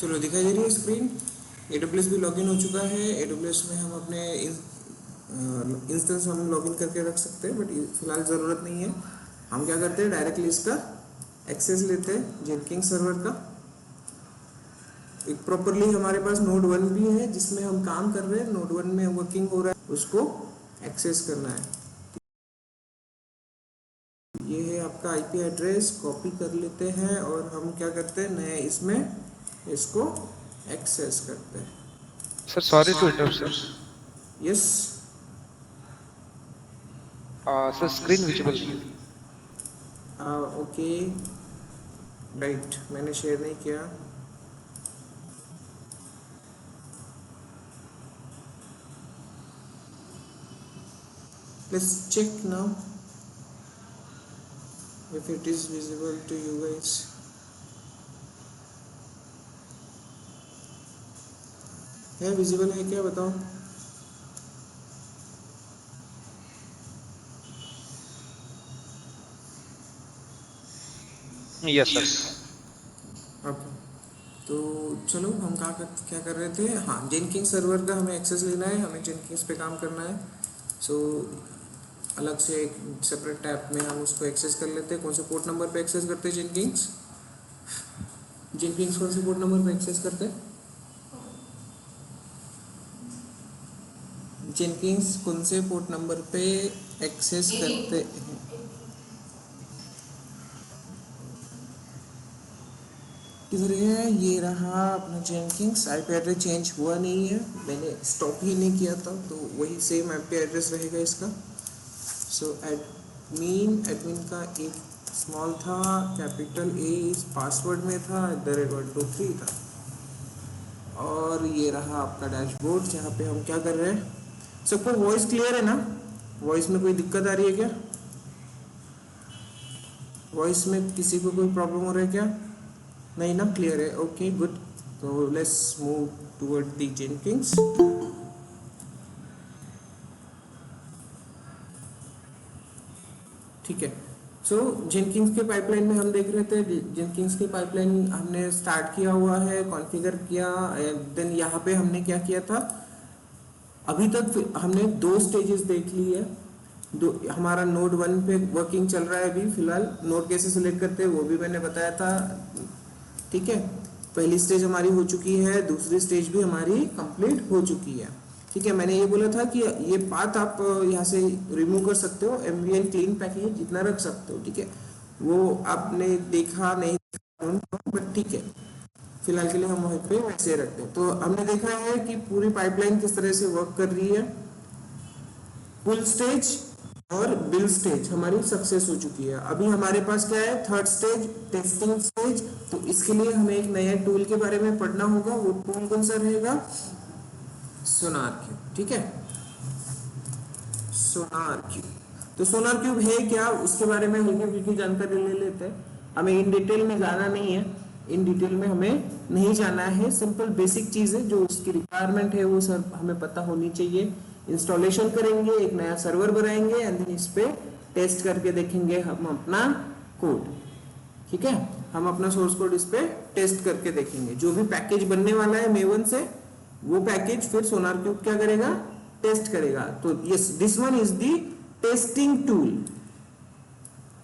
चलो दिखाई दे रही है स्क्रीन। AWS भी लॉगिन हो चुका है। AWS में हम अपने इंस्टेंस हम लॉगिन करके रख सकते हैं, बट फिलहाल ज़रूरत नहीं है। हम क्या करते हैं, डायरेक्टली इसका एक्सेस लेते हैं जेनकिंस सर्वर का। एक प्रॉपरली हमारे पास नोड 1 भी है जिसमें हम काम कर रहे हैं, नोड 1 में वर्किंग हो रहा है, उसको एक्सेस करना है। ये है आपका आईपी एड्रेस, कॉपी कर लेते हैं और हम क्या करते हैं, नए इसमें इसको एक्सेस करते हैं। Sir sorry to interrupt sir. Yes sir screen visible नहीं है। ओके राइट, मैंने शेयर नहीं किया। Let's check now if it is visible to you guys. है विजिबल है क्या, बताओ। Yes sir. ओके, तो चलो हम क्या कर रहे थे। हाँ, जेनकिंस सर्वर का हमें एक्सेस लेना है, हमें जेनकिंस पे काम करना है। सो अलग से एक सेपरेट टैब में हम उसको एक्सेस कर लेते हैं। कौन से पोर्ट नंबर पे एक्सेस करते हैं जेनकिंस? जेनकिंस कौन से पोर्ट नंबर पे एक्सेस करते हैं? जेनकिंस कौन से पोर्ट नंबर पे एक्सेस करते हैं? किधर है? ये रहा अपना जेनकिंस। आईपी एड्रेस चेंज हुआ नहीं है, मैंने स्टॉप ही नहीं किया था, तो वही सेम आईपी एड्रेस रहेगा इसका। सो एडमिन का एक स्मॉल था, कैपिटल ए इस पासवर्ड में था, @123 था। और ये रहा आपका डैशबोर्ड जहाँ पे हम क्या कर रहे हैं। सबको वॉइस क्लियर है ना? वॉइस में कोई दिक्कत आ रही है क्या? वॉइस में किसी को कोई प्रॉब्लम हो रहा है क्या? नहीं ना, क्लियर है। ओके गुड, तो let's move toward the Jenkins. ठीक है, सो जेनकिंस के पाइपलाइन में हम देख रहे थे, जेनकिंस के पाइपलाइन हमने स्टार्ट किया हुआ है, कॉन्फ़िगर किया। देन यहाँ पे हमने क्या किया था, अभी तक हमने 2 स्टेजेस देख ली है। हमारा नोड 1 पे वर्किंग चल रहा है अभी फिलहाल। नोड कैसे सिलेक्ट करते हैं वो भी मैंने बताया था। ठीक है, पहली स्टेज हमारी हो चुकी है, दूसरी स्टेज भी हमारी कंप्लीट हो चुकी है। ठीक है, मैंने ये बोला था कि ये पाथ आप यहाँ से रिमूव कर सकते हो, MVN क्लीन पैकेज जितना रख सकते हो। ठीक है, वो आपने देखा नहीं, बट ठीक है, फिलहाल के लिए हम वहीं पे वैसे रखते हैं। तो हमने देखा है कि पूरी पाइपलाइन किस तरह से वर्क कर रही है। पुल स्टेज और बिल स्टेज हमारी सक्सेस हो चुकी है। अभी हमारे पास क्या है, थर्ड स्टेज, टेस्टिंग स्टेज। तो इसके लिए हमें एक नया टूल के बारे में पढ़ना होगा। वो टूल कौन सा रहेगा? सोनार क्यूब। ठीक है, सोनार क्यूब। तो सोनार क्यूब है क्या, उसके बारे में हल्की फुल्की जानकारी ले लेते हैं। हमें इन डिटेल में जाना नहीं है, इन डिटेल में हमें नहीं जाना है। सिंपल बेसिक चीज़ है, जो उसकी रिक्वायरमेंट है वो सब हमें पता होनी चाहिए। इंस्टॉलेशन करेंगे, एक नया सर्वर बनाएंगे एंड देन इस पे टेस्ट करके देखेंगे हम अपना कोड। ठीक है, हम अपना सोर्स कोड इस पे टेस्ट करके देखेंगे। जो भी पैकेज बनने वाला है मेवन से, वो पैकेज फिर सोनार क्यूब क्या करेगा, टेस्ट करेगा। तो yes, this one is the testing tool.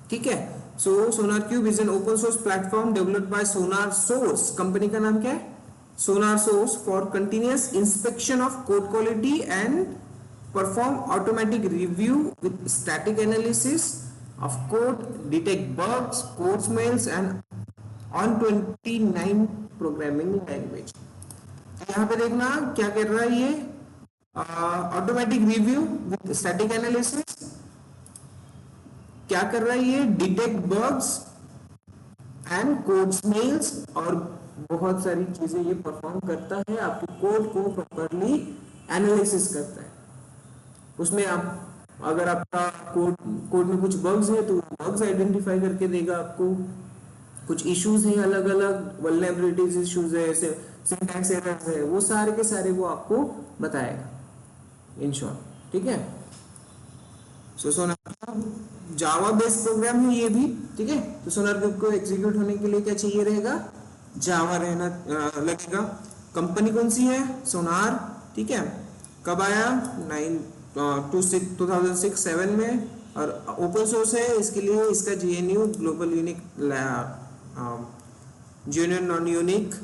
ठीक है, so SonarQube is an open source platform developed by SonarSource. Company का नाम क्या है? SonarSource, for continuous inspection of code quality and perform automatic review with static analysis of code, detect bugs, code smells and on 29 programming language। यहाँ पे देखना क्या कर रहा है ये, automatic review with static analysis. क्या कर रहा है ये, detect bugs and code smells, और बहुत सारी चीजें ये परफॉर्म करता है, आपके कोड को प्रॉपरली एनालिसिस करता है। उसमें आप अगर आपका कोड में कुछ बग्स है तो बग्स आइडेंटिफाई करके देगा आपको। कुछ इश्यूज हैं, अलग अलग वल्नरेबिलिटीज इश्यूज है, ऐसे सिंटैक्स एरर्स है, वो सारे के सारे वो आपको बताएगा इन शॉर्ट। ठीक है, सो सोनार जावा बेस्ड प्रोग्राम है ये भी। ठीक है, तो सोनार क्यूब को एग्जीक्यूट होने के लिए क्या चाहिए रहेगा, जावा रहना लगेगा। कंपनी कौन सी है? सोनार, ठीक है। कब आया? 2006-7 में, और ओपन सोर्स है, इसके लिए इसका GNU global unique genuine non unique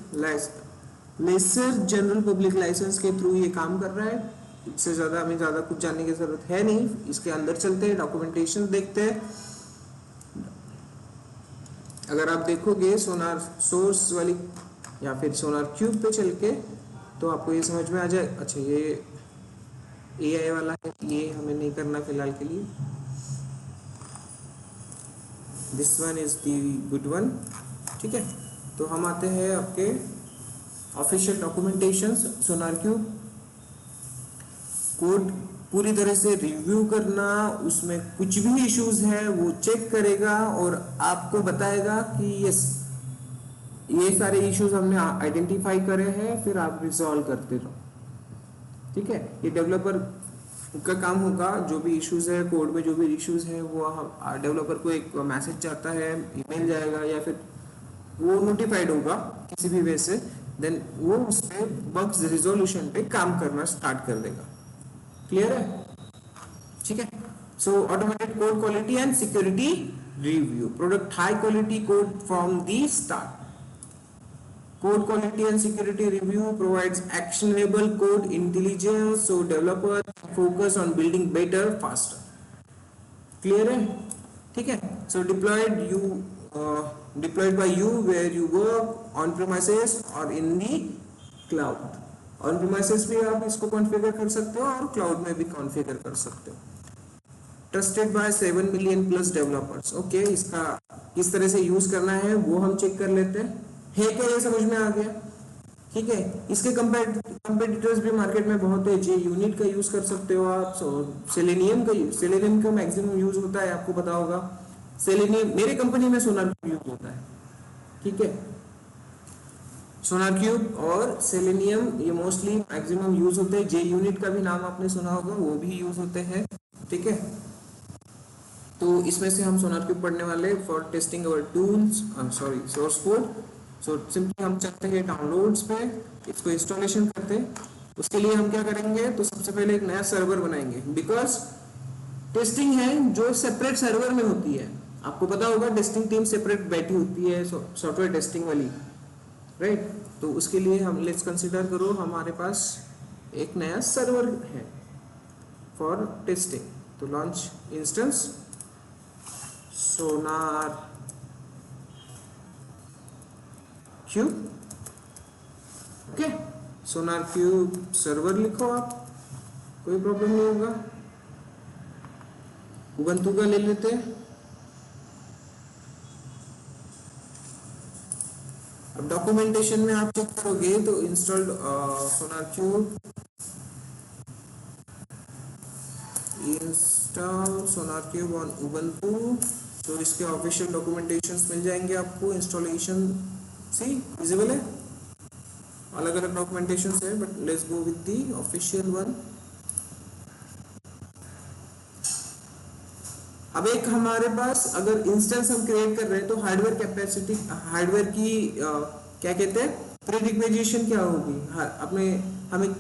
lesser general public licence के थ्रू ये काम कर रहा है। इससे ज़्यादा हमें ज़्यादा कुछ जानने की ज़रूरत है नहीं। इसके अंदर चलते हैं, डॉक्यूमेंटेशन देखते हैं। अगर आप देखोगे सोनार सोर्स वाली या फिर सोनार क्यूब पे चल के, तो आपको ये समझ में आ जाए। अच्छा, ये AI वाला है, ये हमें नहीं करना फिलहाल के लिए। This one is the good one, ठीक है। तो हम आते हैं आपके ऑफिशियल डॉक्यूमेंटेशन। सोनार क्यूब कोड पूरी तरह से रिव्यू करना, उसमें कुछ भी इश्यूज है वो चेक करेगा और आपको बताएगा कि यस, ये सारे इश्यूज हमने आइडेंटिफाई करे हैं, फिर आप रिजॉल्व करते रहो, ठीक है। ये डेवलपर का काम होगा। जो भी इश्यूज है कोड में, जो भी इश्यूज है, वो डेवलपर को एक मैसेज जाता है, ईमेल जाएगा, या फिर वो नोटिफाइड होगा किसी भी वे से, देन वो उस पे बग्स रिजोल्यूशन पे काम करना स्टार्ट कर देगा। क्लियर है? ठीक है। So automated code quality and security review, product high quality code from the start. Code quality and security review provides actionable code intelligence, so developer focus on building better, faster. Clear है? ठीक है। So deployed by you where you work on premises or in the cloud. On premises भी आप इसको configure कर सकते हो और क्लाउड में भी कॉन्फ़िगर कर सकते हो। Trusted bye 7 million plus developers. Okay, इसका किस तरह से यूज करना है वो हम चेक कर लेते हैं। है क्या ये समझ में आ गया? ठीक है। इसके कंपेटिटर्स भी मार्केट में बहुत है। JUnit का यूज कर सकते हो आप। सेलेनियम का मैक्सिमम यूज होता है, आपको पता होगा। सेलेनियम मेरे कंपनी में सोनार क्यूब यूज होता है, ठीक है। सोनार क्यूब और सेलेनियम ये मोस्टली मैक्सिमम यूज होते हैं। JUnit का भी नाम आपने सुना होगा, वो भी यूज होते हैं, ठीक है। तो इसमें से हम सोनार क्यूब पढ़ने वाले for testing our tools, source code. So simply हम चलते हैं डाउनलोड्स पे, इसको इंस्टॉलेशन करते हैं। उसके लिए हम क्या करेंगे, तो सबसे पहले एक नया सर्वर बनाएंगे, बिकॉज टेस्टिंग है जो सेपरेट सर्वर में होती है। आपको पता होगा टेस्टिंग टीम सेपरेट बैठी होती है सॉफ्टवेयर टेस्टिंग वाली, राइट। तो उसके लिए हम लेट्स कंसीडर करो हमारे पास एक नया सर्वर है फॉर टेस्टिंग। तो लॉन्च इंस्टेंस सोनार क्यूब, ओके। सोनार क्यूब सर्वर लिखो आप, कोई प्रॉब्लम नहीं होगा। उबंटू का ले लेते हैं। अब डॉक्यूमेंटेशन में आप चेक करोगे तो installed Sonar cube, install Sonar cube on Ubuntu. तो इसके ऑफिशियल डॉक्यूमेंटेशंस मिल जाएंगे आपको। इंस्टॉलेशन सी विजिबल है, अलग अलग डॉक्यूमेंटेशन है, but let's go with the official one. अब एक हमारे पास अगर इंस्टेंस हम क्रिएट कर रहे हैं तो हार्डवेयर कैपेसिटी, हार्डवेयर की क्या कहते हैं, प्रीरिक्विजिशन क्या होगी, अपने हमें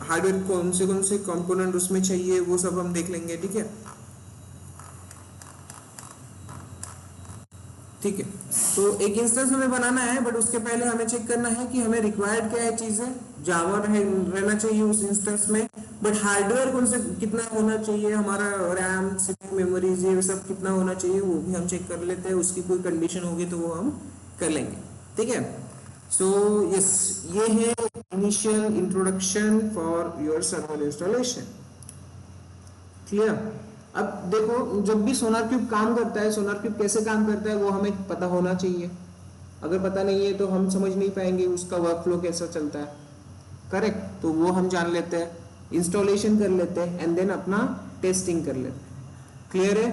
हार्डवेयर कौन से कंपोनेंट उसमें चाहिए वो सब हम देख लेंगे, ठीक है। ठीक है। तो एक इंस्टेंस हमें बनाना है, बट उसके पहले हमें चेक करना है कि हमें रिक्वायर्ड क्या है चीजें। जावा रहना चाहिए उस इंस्टेंस में, बट हार्डवेयर कौन से कितना होना चाहिए, हमारा रैम, सीपीयू, मेमोरीज, ये सब कितना होना चाहिए वो भी हम चेक कर लेते हैं। उसकी कोई कंडीशन होगी तो वो हम कर लेंगे, ठीक है। सो यस, ये है initial introduction for your server installation. Clear? अब देखो, जब भी सोनार क्यूब काम करता है, सोनार क्यूब कैसे काम करता है वो हमें पता होना चाहिए। अगर पता नहीं है तो हम समझ नहीं पाएंगे उसका वर्कफ्लो कैसा चलता है, करेक्ट। तो वो हम जान लेते हैं, इंस्टॉलेशन कर लेते हैं एंड देन अपना टेस्टिंग कर लेते हैं। क्लियर है?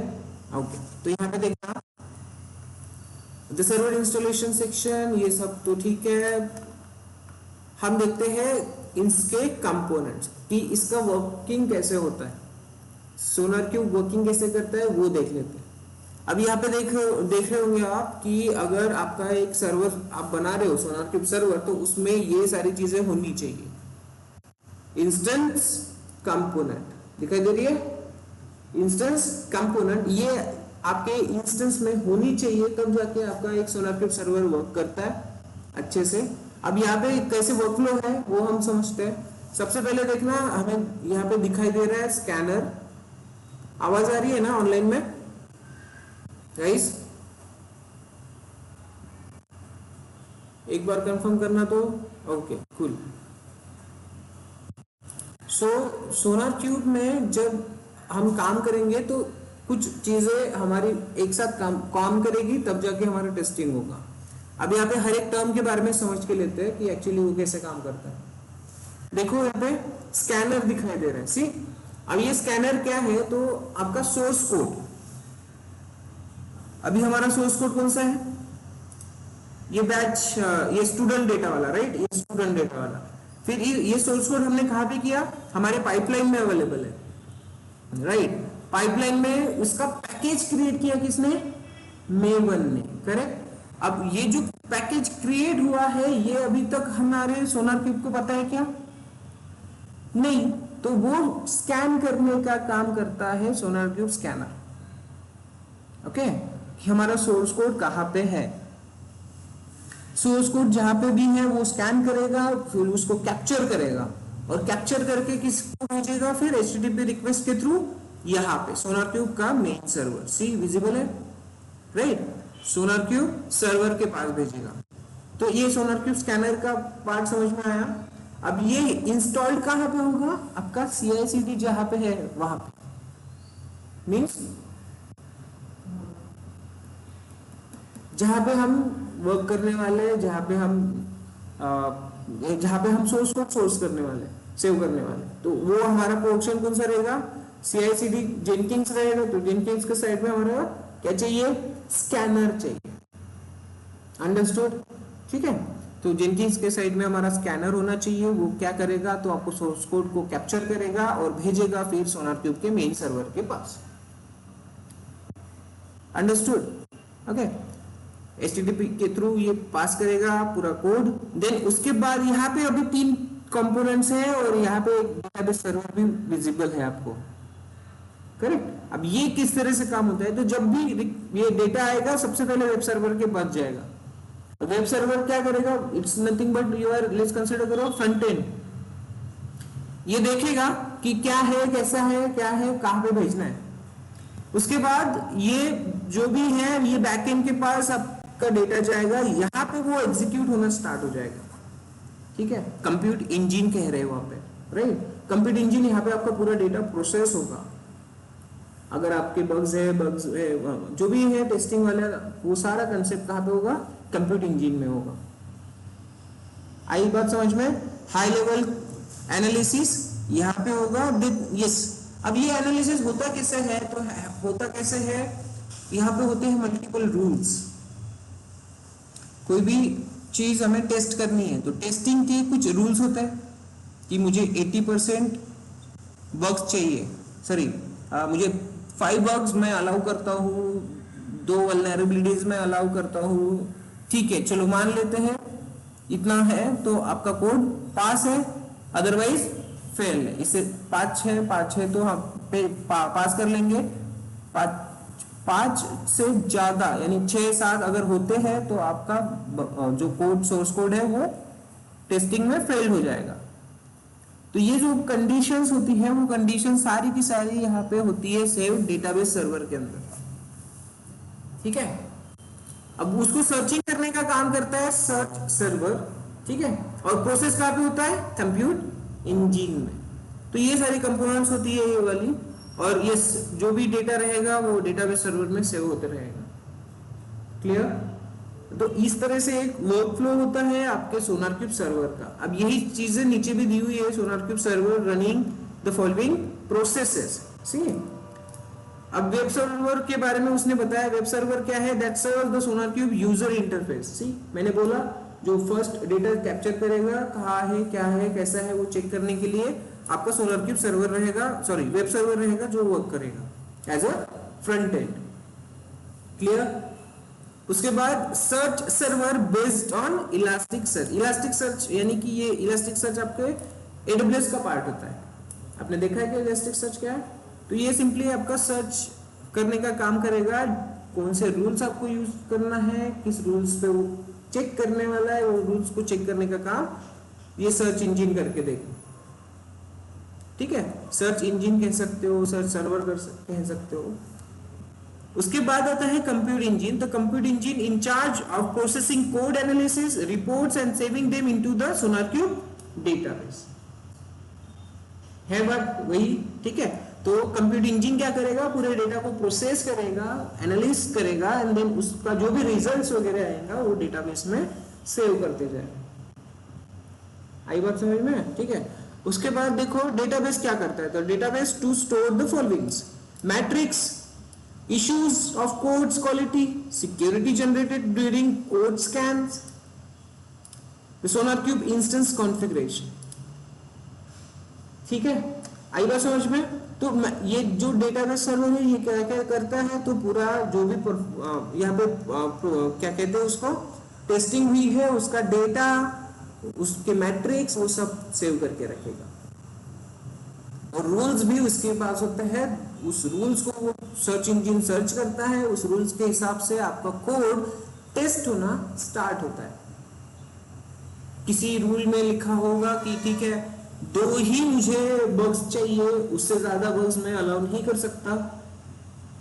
ओके। तो यहाँ पे देखना द सर्वर इंस्टॉलेशन सेक्शन, ये सब तो ठीक है। हम देखते हैं इसके कंपोनेंट्स कि इसका वर्किंग कैसे होता है, सोनार क्यूब वर्किंग कैसे करता है वो देख लेते हैं। अब यहाँ पे देख रहे होंगे आप कि अगर आपका एक सर्वर आप बना रहे हो सोनार क्यूब सर्वर, तो उसमें ये सारी चीजें होनी चाहिए। इंस्टेंस कंपोनेंट दिखाई दे रही है, इंस्टेंस कंपोनेंट ये आपके इंस्टेंस में होनी चाहिए, तब जाके आपका एक सोनार क्यूब सर्वर वर्क करता है अच्छे से। अब यहाँ पे कैसे वर्कफ्लो है वो हम समझते हैं। सबसे पहले देखना, हमें यहाँ पे दिखाई दे रहा है स्कैनर। आवाज आ रही है ना ऑनलाइन में गाइस? एक बार कंफर्म करना तो ओके कूल। सो सोनार क्यूब में जब हम काम करेंगे तो कुछ चीजें हमारी एक साथ काम करेगी, तब जाके हमारा टेस्टिंग होगा। अब यहाँ पे हर एक टर्म के बारे में समझ के लेते हैं कि एक्चुअली वो कैसे काम करता है। देखो यहाँ पे स्कैनर दिखाई दे रहा है, सी। अब ये स्कैनर क्या है, तो आपका सोर्स कोड। अभी हमारा सोर्स कोड कौन सा है? ये बैच, ये स्टूडेंट डेटा वाला, राइट? ये स्टूडेंट डेटा वाला। फिर ये सोर्स कोड हमने कहाँ पे किया? हमारे पाइपलाइन में अवेलेबल है, राइट? पाइपलाइन में उसका पैकेज क्रिएट किया किसने? मेवन ने, करेक्ट? अब ये जो पैकेज क्रिएट हुआ है, ये अभी तक हमारे सोनार क्यूब को पता है क्या? नहीं। तो वो स्कैन करने का काम करता है सोनार क्यूब स्कैनर, ओके? कि हमारा सोर्स कोड कहाँ पे है। सोर्स कोड जहां पे भी है वो स्कैन करेगा, फिर उसको कैप्चर करेगा, और कैप्चर करके किसको भेजेगा? फिर HTTP रिक्वेस्ट के थ्रू यहाँ पे सोनार क्यूब का मेन सर्वर, सी विजिबल है, राइट? सोनार क्यूब सर्वर के पास भेजेगा। तो ये सोनार क्यूब स्कैनर का पार्ट समझ में आया। अब ये इंस्टॉल्ड कहाँ पे होगा? आपका CI/CD जहां पे है वहां पे, मीन्स जहां पे हम वर्क करने वाले, जहां पे हम सोर्स कोड सोर्स करने वाले, सेव करने वाले, तो वो हमारा पोर्शन कौन सा रहेगा? CI/CD जेनकिंस रहेगा। तो जेनकिंस के साइड में हमारा क्या चाहिए? स्कैनर चाहिए। अंडरस्टूड? ठीक है। तो जेनकिंस के साइड में हमारा स्कैनर होना चाहिए। वो क्या करेगा? तो आपको सोर्स कोड को कैप्चर करेगा और भेजेगा फिर सोनार क्यूब के मेन सर्वर के पास। अंडरस्टूड? ओके। HTTP के थ्रू ये पास करेगा पूरा कोड। देन उसके बाद यहाँ पे अभी 3 कंपोनेंट्स हैं और यहाँ पे एक डेटाबेस सर्वर भी विजिबल है आपको, करेक्ट? अब ये किस तरह से काम होता है? तो जब भी ये डेटा आएगा, सबसे पहले वेब सर्वर के पास जाएगा। वेब सर्वर क्या करेगा? It's nothing but let's consider करो फ्रंट एंड। ये देखेगा कि क्या है, कैसा है, क्या है, कहां पे भेजना है। उसके बाद ये जो भी है, ये बैकएंड के पास आपका डेटा जाएगा, यहाँ पे वो एग्जीक्यूट होना स्टार्ट हो जाएगा, ठीक है? कंप्यूट इंजन कह रहे हैं वहां पे, राइट? कंप्यूट इंजन, यहाँ पे आपका पूरा डेटा प्रोसेस होगा। अगर आपके बग्स है, जो भी है टेस्टिंग वाला, वो सारा कंसेप्ट कहाँ पे होगा? कंप्यूट इंजन में होगा। आई बात समझ में? हाई लेवल एनालिसिस यहाँ पे होगा। यस। अब ये एनालिसिस होता कैसे है? तो होता कैसे है, यहाँ पे होते हैं मल्टीपल रूल्स। कोई भी चीज हमें टेस्ट करनी है तो टेस्टिंग के कुछ रूल्स होते हैं कि मुझे 80% बग्स चाहिए, सॉरी मुझे 5 बग्स मैं अलाउ करता हूँ, 2 वल्नरेबिलिटीज में अलाउ करता हूँ, ठीक है, चलो मान लेते हैं इतना है, तो आपका कोड पास है, अदरवाइज फेल है। इसे 5 है तो हम पास कर लेंगे। 5 से ज्यादा यानी 6-7 अगर होते हैं तो आपका जो कोड सोर्स कोड है वो टेस्टिंग में फेल हो जाएगा। तो ये जो कंडीशंस होती है वो कंडीशन सारी की सारी यहाँ पे होती है सेव डेटाबेस सर्वर के अंदर, ठीक है? अब उसको सर्चिंग करने का काम करता है सर्च सर्वर, ठीक है? और प्रोसेस कहाँ पे होता है? कंप्यूट इंजन में। तो ये सारी कंपोनेंट्स होती है ये वाली, और ये जो भी डेटा रहेगा वो डेटाबेस सर्वर में सेव होते रहेगा। क्लियर? तो इस तरह से एक वर्कफ्लो होता है आपके सोनार क्यूब सर्वर का। अब यही चीजें नीचे भी दी हुई है, SonarQube server running the following processes. See, अब वेब सर्वर के बारे में उसने बताया। वेब सर्वर क्या है? That serves the SonarQube user interface. See, मैंने बोला जो फर्स्ट डेटा कैप्चर करेगा, कहाँ है, क्या है, कैसा है, वो चेक करने के लिए आपका सोनार क्यूब सर्वर रहेगा, सॉरी वेब सर्वर रहेगा जो वर्क करेगा as a front end. Clear? उसके बाद search server based on Elasticsearch. Elasticsearch यानी कि ये इलास्टिक सर्च आपके AWS का पार्ट होता है। आपने देखा है कि इलास्टिक सर्च क्या है? तो ये सिंपली आपका सर्च करने का काम करेगा, कौन से रूल्स आपको यूज करना है, किस रूल्स पे वो चेक करने वाला है, वो रूल्स को चेक करने का काम ये सर्च इंजन करके देगा। ठीक है, सर्च इंजन कह सकते हो, सर्च सर्वर कह सकते हो। उसके बाद आता है compute engine. The compute engine in charge of processing code analysis reports and saving them into the SonarQube database. है बात वही? ठीक है, तो कंप्यूट इंजन क्या करेगा, पूरे डेटा को प्रोसेस करेगा, एनालिस करेगा एंड देन उसका जो भी रिजल्ट्स वगैरह आएगा वो डेटाबेस में सेव करते जाएगा। आई बात समझ में? ठीक है, उसके बाद देखो डेटाबेस क्या करता है। तो database to store the followings: metrics, issues of code's quality, security generated during code scans, the SonarCube instance configuration। ठीक है, आई बात समझ में? तो ये जो डेटाबेस सर्वर है ये क्या क्या करता है, तो पूरा जो भी यहाँ पे क्या कहते हैं उसको, टेस्टिंग हुई है उसका डेटा, उसके मैट्रिक्स, वो सब सेव करके रखेगा। और रूल्स भी उसके पास होता है, उस रूल्स को वो सर्च इंजन सर्च करता है, उस रूल्स के हिसाब से आपका कोड टेस्ट होना स्टार्ट होता है। किसी रूल में लिखा होगा कि ठीक है 2 ही मुझे बग्स चाहिए, उससे ज्यादा बग्स मैं अलाउ नहीं कर सकता,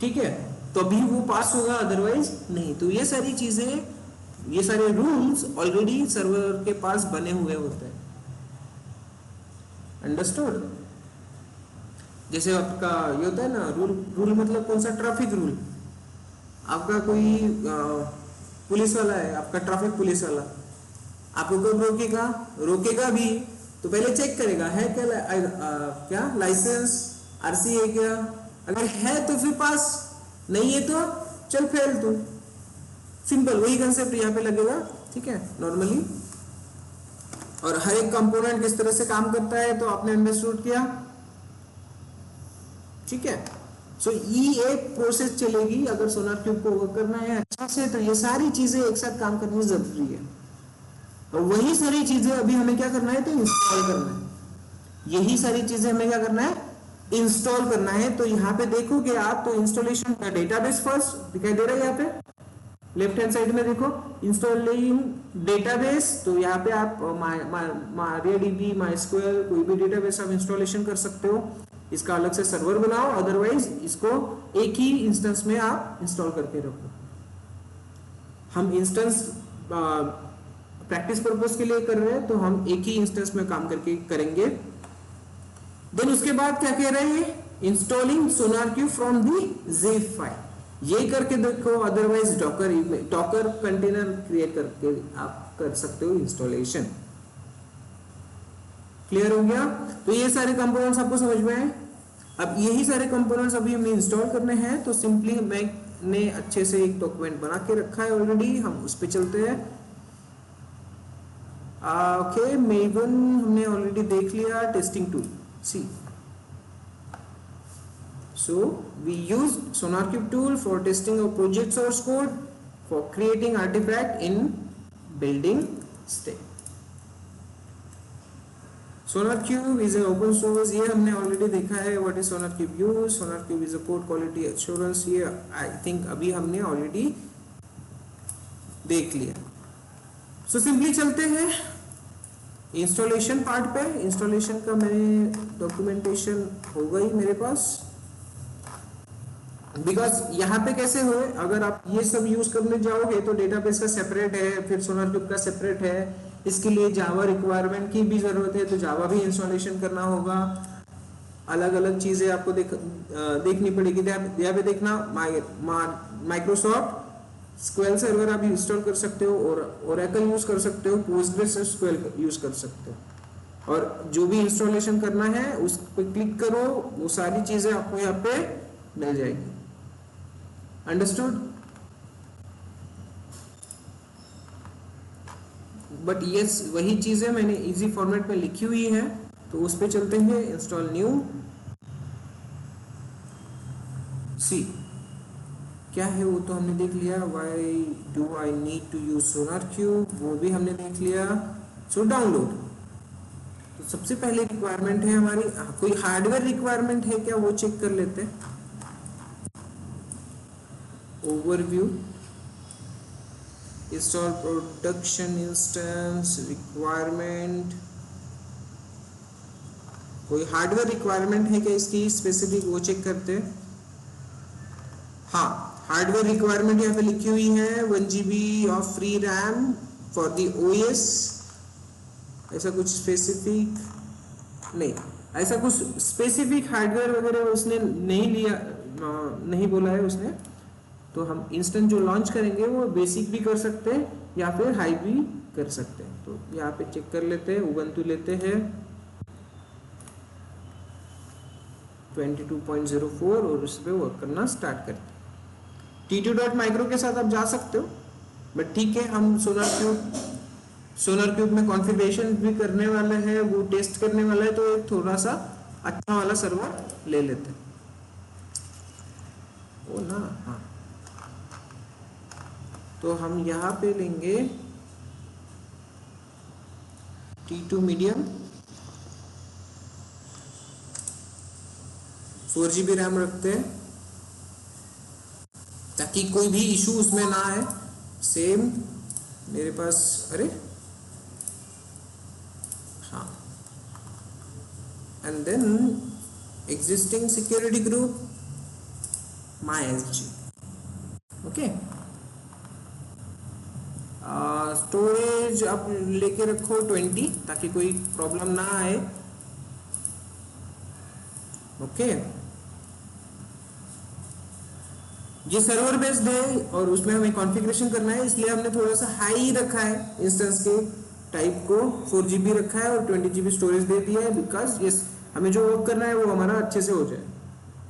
ठीक है, तो अभी वो पास होगा, अदरवाइज नहीं। तो ये सारी चीजें, ये सारे रूल्स ऑलरेडी सर्वर के पास बने हुए होते हैं। अंडरस्टूड? जैसे आपका ये होता है ना रूल मतलब कौन सा? Traffic rule. आपका कोई पुलिस वाला है, आपका ट्रैफिक पुलिस वाला, आपको कब रोकेगा? रोकेगा भी तो पहले चेक करेगा है क्या लाइसेंस, आरसी है क्या, अगर है तो फिर पास, नहीं है तो चल फेल तू। सिंपल वही कंसेप्ट यहाँ पे लगेगा। ठीक है, नॉर्मली। और हर एक कंपोनेंट किस तरह से काम करता है तो आपने अंडरस्टूड किया। ठीक है, सो ये एक प्रोसेस चलेगी। अगर सोनारक्यूब को वर्क करना है अच्छा से तो ये सारी चीजें एक साथ काम करनी जरूरी है। और वही सारी चीजें अभी हमें क्या करना है, तो इंस्टॉल करना है। यही सारी चीजें हमें क्या करना है, इंस्टॉल करना है। तो यहाँ पे देखोगे आप तो इंस्टॉलेशन का डेटाबेस फर्स्ट दिखाई दे रहा है, यहाँ पे लेफ्ट हैंड साइड में देखो इंस्टॉलिंग डेटाबेस। तो यहाँ पे आप MariaDB, MySQL कोई भी डेटाबेस आप इंस्टॉलेशन कर सकते हो। इसका अलग से सर्वर बनाओ, अदरवाइज इसको एक ही इंस्टेंस में आप इंस्टॉल करके रखो। हम इंस्टेंस प्रैक्टिस पर्पस के लिए कर रहे हैं तो हम एक ही इंस्टेंस में काम करके करेंगे। देन उसके बाद क्या कह रहे हैं, installing SonarQube from the zip file. ये करके देखो, अदरवाइज डॉकर कंटेनर क्रिएट करके आप कर सकते हो इंस्टॉलेशन। क्लियर हो गया? तो ये सारे कंपोनेंट्स आपको समझ में आए। अब यही सारे कंपोनेंट्स अभी हमें इंस्टॉल करने हैं, तो सिंपली मैंने अच्छे से एक डॉक्यूमेंट बना के रखा है ऑलरेडी, हम उस पे चलते हैं। ओके, मेवन हमने ऑलरेडी देख लिया, टेस्टिंग टूल सी। So we use SonarCube tool for testing of project source code for creating artifact in building state. SonarCube is an open source, ये हमने ऑलरेडी देखा है। What is SonarCube use? SonarCube is a code quality assurance, ये I think अभी हमने already देख लिया। So simply चलते हैं इंस्टॉलेशन पार्ट पे। इंस्टॉलेशन का मैंने डॉक्यूमेंटेशन होगा ही मेरे पास, बिकॉज यहाँ पे कैसे हो, अगर आप ये सब यूज करने जाओगे तो डेटाबेस का सेपरेट है, फिर सोनारक्यूब का सेपरेट है, इसके लिए जावा रिक्वायरमेंट की भी जरूरत है, तो जावा भी इंस्टॉलेशन करना होगा। अलग अलग चीजें आपको देखनी पड़ेगी। यहाँ पे देखना माइक्रोसॉफ्ट SQL सर्वर आप इंस्टॉल कर सकते हो, और ओरेकल यूज कर सकते हो, PostgreSQL यूज कर सकते हो। और जो भी इंस्टॉलेशन करना है उस पर क्लिक करो, वो सारी चीजें आपको यहाँ पे मिल जाएगी। अंडरस्टूड? बट यस, वही चीजें मैंने इजी फॉर्मेट में लिखी हुई है, तो उस पे चलते हैं। इंस्टॉल न्यू सी, क्या है वो तो हमने देख लिया, why do I need to use SonarQube वो भी हमने देख लिया। सो डाउनलोड, तो सबसे पहले रिक्वायरमेंट है हमारी, कोई हार्डवेयर रिक्वायरमेंट है क्या वो चेक कर लेते हैं। Overview, install production instance requirement, कोई हार्डवेयर रिक्वायरमेंट है क्या इसकी स्पेसिफिक वो चेक करते हैं। हाँ, हार्डवेयर रिक्वायरमेंट यहाँ पे लिखी हुई है 1 GB of free RAM for the OS। ऐसा कुछ स्पेसिफिक नहीं, ऐसा कुछ स्पेसिफिक हार्डवेयर वगैरह उसने नहीं लिया, नहीं बोला है उसने। तो हम इंस्टेंट जो लॉन्च करेंगे वो बेसिक भी कर सकते हैं या फिर हाई भी कर सकते हैं। तो यहाँ पे चेक कर लेते हैं, उबंटू लेते हैं 22.04 और उस पर वर्क करना स्टार्ट करते हैं। T2.micro के साथ आप जा सकते हो, बट ठीक है, हम सोलर क्यूब में कॉन्फ़िगरेशन भी करने वाले हैं, वो टेस्ट करने वाला है, तो एक थोड़ा सा अच्छा वाला सर्वर ले लेते हैं। ओ ना, हाँ, तो हम यहाँ पे लेंगे T2 मीडियम, 4 GB रैम रखते हैं ताकि कोई भी इशू उसमें ना आए। सेम मेरे पास, अरे हाँ, and then existing security group MySG, okay. Storage आप लेके रखो 20 ताकि कोई प्रॉब्लम ना आए, ओके। ये सर्वर बेस्ड है और उसमें हमें कॉन्फ़िगरेशन करना है, इसलिए हमने थोड़ा सा हाई रखा है इंस्टेंस के टाइप को, 4 GB रखा है और 20 GB स्टोरेज दे दिया है, बिकॉज ये हमें जो वर्क करना है वो हमारा अच्छे से हो जाए।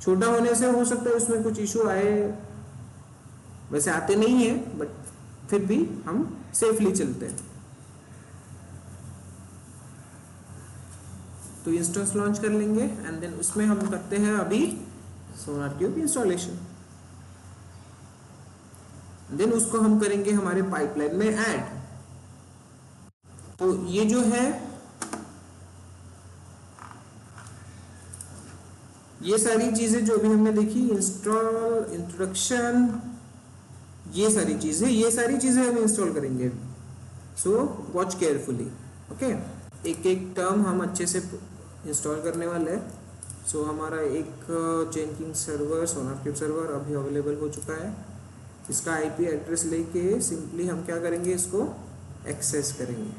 छोटा होने से हो सकता है उसमें कुछ इशू आए, वैसे आते नहीं है, बट फिर भी हम सेफली चलते हैं। तो इंस्टेंस लॉन्च कर लेंगे एंड देन उसमें हम करते हैं अभी सोनार क्यूब इंस्टॉलेशन, देन उसको हम करेंगे हमारे पाइपलाइन में ऐड। तो ये जो है, ये सारी चीजें जो भी हमने देखी, इंस्टॉल, इंट्रोडक्शन, ये सारी चीजें हम इंस्टॉल करेंगे। So watch carefully, okay. एक एक टर्म हम अच्छे से इंस्टॉल करने वाले हैं। सो हमारा एक जेनकिंग सर्वर, सोनार क्यूब सर्वर अभी अवेलेबल हो चुका है। इसका IP एड्रेस लेके सिंपली हम क्या करेंगे, इसको एक्सेस करेंगे।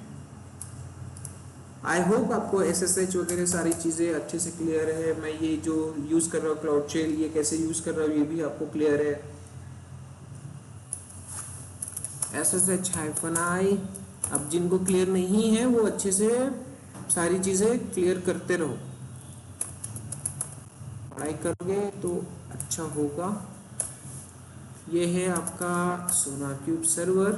आई होप आपको SSH वगैरह सारी चीज़ें अच्छे से क्लियर है। मैं ये जो यूज़ कर रहा हूँ क्लाउड शेल, ये कैसे यूज़ कर रहा हूँ ये भी आपको क्लियर है। SSH-I, अब जिनको क्लियर नहीं है वो अच्छे से सारी चीज़ें क्लियर करते रहो, पढ़ाई करोगे तो अच्छा होगा। ये है आपका SonarQube server,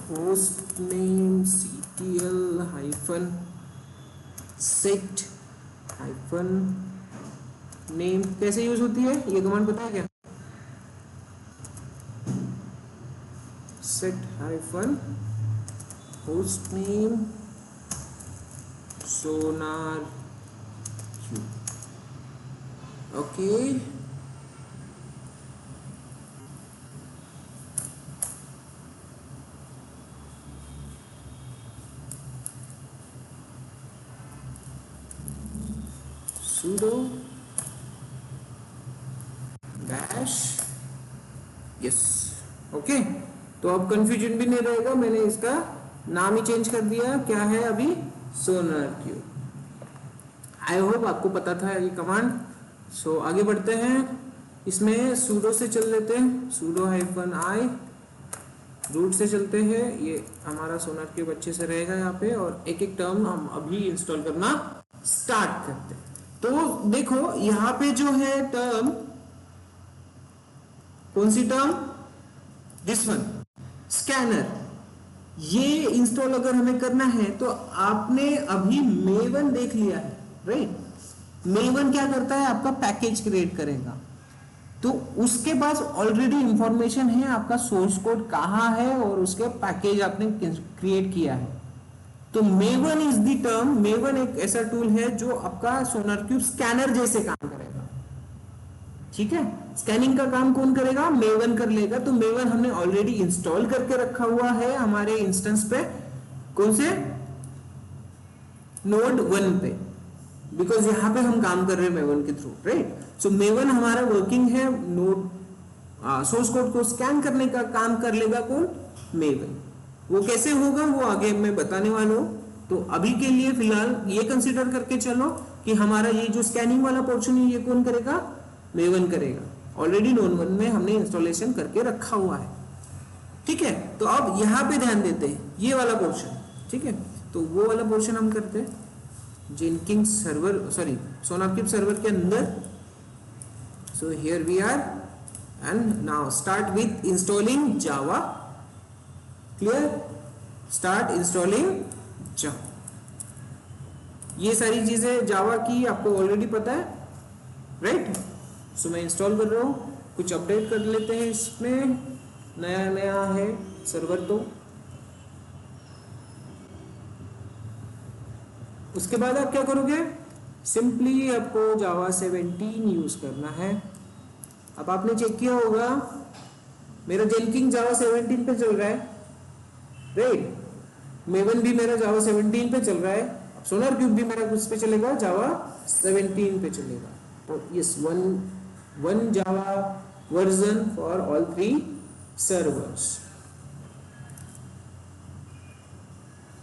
host name ctl-set-name कैसे यूज होती है ये कमांड पता है क्या? set-host name sonar cube, okay. sudo dash yes, okay. तो अब कंफ्यूजन भी नहीं रहेगा, मैंने इसका नाम ही चेंज कर दिया, क्या है अभी, सोनार क्यूब। आई होप आपको पता था ये कमांड। सो आगे बढ़ते हैं, इसमें sudo से चल लेते हैं, sudo-i, रूट से चलते हैं। ये हमारा सोनार क्यूब अच्छे से रहेगा यहाँ पे, और एक एक टर्म हम अभी इंस्टॉल करना स्टार्ट करते हैं। तो देखो यहाँ पे जो है टर्म, कौन सी टर्म, दिस वन, स्कैनर। ये इंस्टॉल अगर हमें करना है तो आपने अभी मेवन देख लिया है, राइट। मेवन क्या करता है, आपका पैकेज क्रिएट करेगा। तो तो उसके पास ऑलरेडी इंफॉर्मेशन है आपका सोर्स कोड कहाँ है और उसके पैकेज आपने क्रिएट किया है। तो maven is the term, maven एक ऐसा टूल है जो आपका सोनारक्यूब स्कैनर जैसे काम करेगा। ठीक है, स्कैनिंग का काम कौन करेगा? मेवन कर लेगा। तो मेवन हमने ऑलरेडी इंस्टॉल करके रखा हुआ है हमारे इंस्टेंस पे, कौन से? नोड 1 पे, बिकॉज यहां पे हम काम कर रहे हैं मेवन के थ्रू, राइट। सो मेवन हमारा वर्किंग है, नोड सोर्स कोड को स्कैन करने का काम कर लेगा कौन? मेवन। वो कैसे होगा वो आगे मैं बताने वाला हूं। तो अभी के लिए फिलहाल ये कंसीडर करके चलो कि हमारा ये जो स्कैनिंग वाला पोर्शन है ये कौन करेगा? मेवन करेगा। ऑलरेडी नोड 1 में हमने इंस्टॉलेशन करके रखा हुआ है। ठीक है, तो अब यहां पे ध्यान देते हैं ये वाला पोर्शन। ठीक है, तो वो वाला पोर्शन हम करते हैं Jenkins server, sorry SonarQube server के अंदर। So here we are and now start with installing Java. Clear? Start installing Java. ये सारी चीजें जावा की आपको ऑलरेडी पता है, राइट। सो मैं इंस्टॉल कर रहा हूं, कुछ अपडेट कर लेते हैं इसमें, नया नया है सर्वर। तो उसके बाद आप क्या करोगे? सिंपली आपको जावा 17 यूज करना है। अब आपने चेक किया होगा मेरा जेनकिंस जावा 17 पे चल रहा है, राइट। मेवन भी मेरा जावा 17 पे चल रहा है। अब सोनारक्यूब भी मेरा उस पे चलेगा, जावा 17 पे चलेगा। तो yes, one Java version for all 3 servers.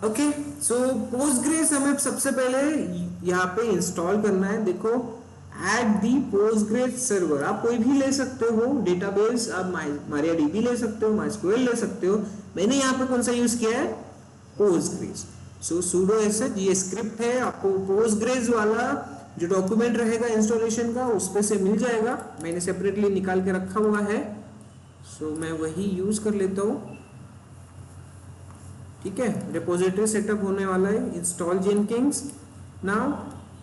Okay, so Postgres हमें सबसे पहले यहाँ पे इंस्टॉल करना है। देखो, ऐड दी पोस्टग्रेस सर्वर। आप कोई भी ले सकते हो डेटाबेस, आप मारियाडीबी ले सकते हो, माइस्क्यूएल ले सकते हो। मैंने यहाँ पे कौन सा यूज किया है? पोस्टग्रेस। सो sudo sh ये स्क्रिप्ट है, आपको पोस्टग्रेस वाला जो डॉक्यूमेंट रहेगा इंस्टॉलेशन का उस पे से मिल जाएगा। मैंने सेपरेटली निकाल के रखा हुआ है, सो मैं वही यूज कर लेता हूँ। ठीक है, रिपोजिटरी सेटअप होने वाला है। Install Jenkins now.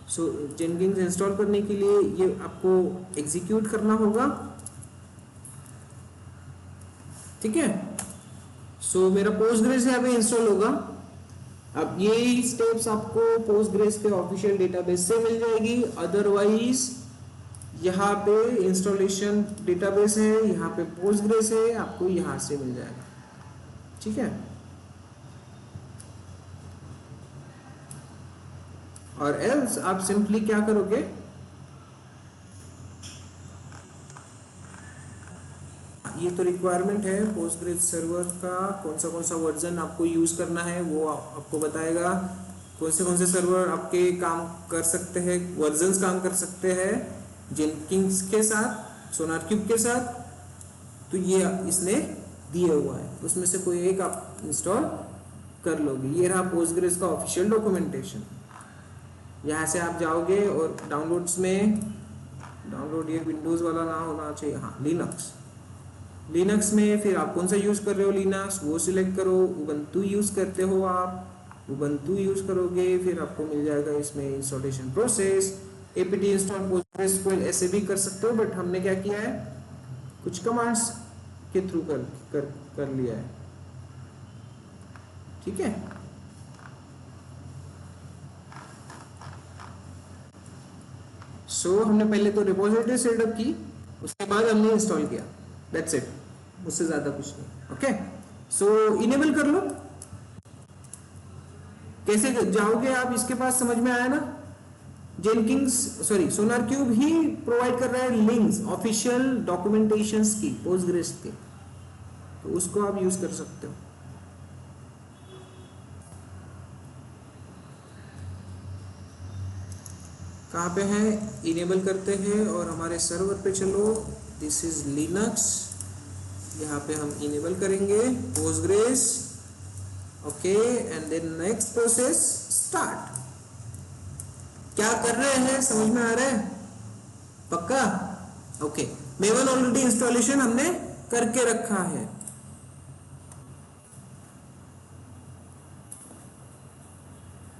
So Jenkins install करने के लिए ये आपको एग्जीक्यूट करना होगा। ठीक है, सो मेरा पोस्टग्रेस यहाँ पे इंस्टॉल होगा। अब ये स्टेप्स आपको पोस्टग्रेस के ऑफिशियल डेटाबेस से मिल जाएगी, अदरवाइज यहाँ पे इंस्टॉलेशन डेटाबेस है, यहाँ पे पोस्टग्रेस है, आपको यहाँ से मिल जाएगा। ठीक है, और एल्स आप सिंपली क्या करोगे? ये तो रिक्वायरमेंट है पोस्टग्रेस सर्वर का, कौन सा वर्जन आपको यूज करना है वो आपको बताएगा। कौन से सर्वर आपके काम कर सकते हैं, वर्जन्स काम कर सकते हैं जेनकिंस के साथ, सोनारक्यूब के साथ। तो ये इसने दिया हुआ है, उसमें से कोई एक आप इंस्टॉल कर लोगे। ये रहा पोस्टग्रेस का ऑफिशियल डॉक्यूमेंटेशन। यहाँ से आप जाओगे और डाउनलोड्स में, डाउनलोड ये विंडोज वाला ना होना चाहिए, हाँ लिनक्स में फिर आप कौन सा यूज कर रहे हो लिनक्स वो सिलेक्ट करो। उबंटू यूज करते हो आप, उबंटू यूज करोगे, फिर आपको मिल जाएगा इसमें इंस्टॉलेशन प्रोसेस। apt इंस्टॉल पोस्टग्रेसक्यूएल ऐसे भी कर सकते हो, बट हमने क्या किया है, कुछ कमांड्स के थ्रू कर लिया है। ठीक है, सो हमने पहले तो रिपोजिटरी सेटअप की, उसके बाद हमने इंस्टॉल किया, दैट्स इट, उससे ज्यादा कुछ नहीं। ओके, सो इनेबल कर लो। कैसे जाओगे आप, इसके पास समझ में आया ना। जेनकिंस सोनारक्यूब ही प्रोवाइड कर रहा है लिंक्स ऑफिशियल डॉक्यूमेंटेशंस की पोस्टग्रेस के, तो उसको आप यूज कर सकते हो। कहाँ पे है, इनेबल करते हैं और हमारे सर्वर पे चलो। दिस इज लिनक्स, यहाँ पे हम इनेबल करेंगे Postgres. Okay, and then next process start. क्या कर रहे हैं, समझ में आ रहा है? पक्का? ओके, मेवन ऑलरेडी इंस्टॉलेशन हमने करके रखा है।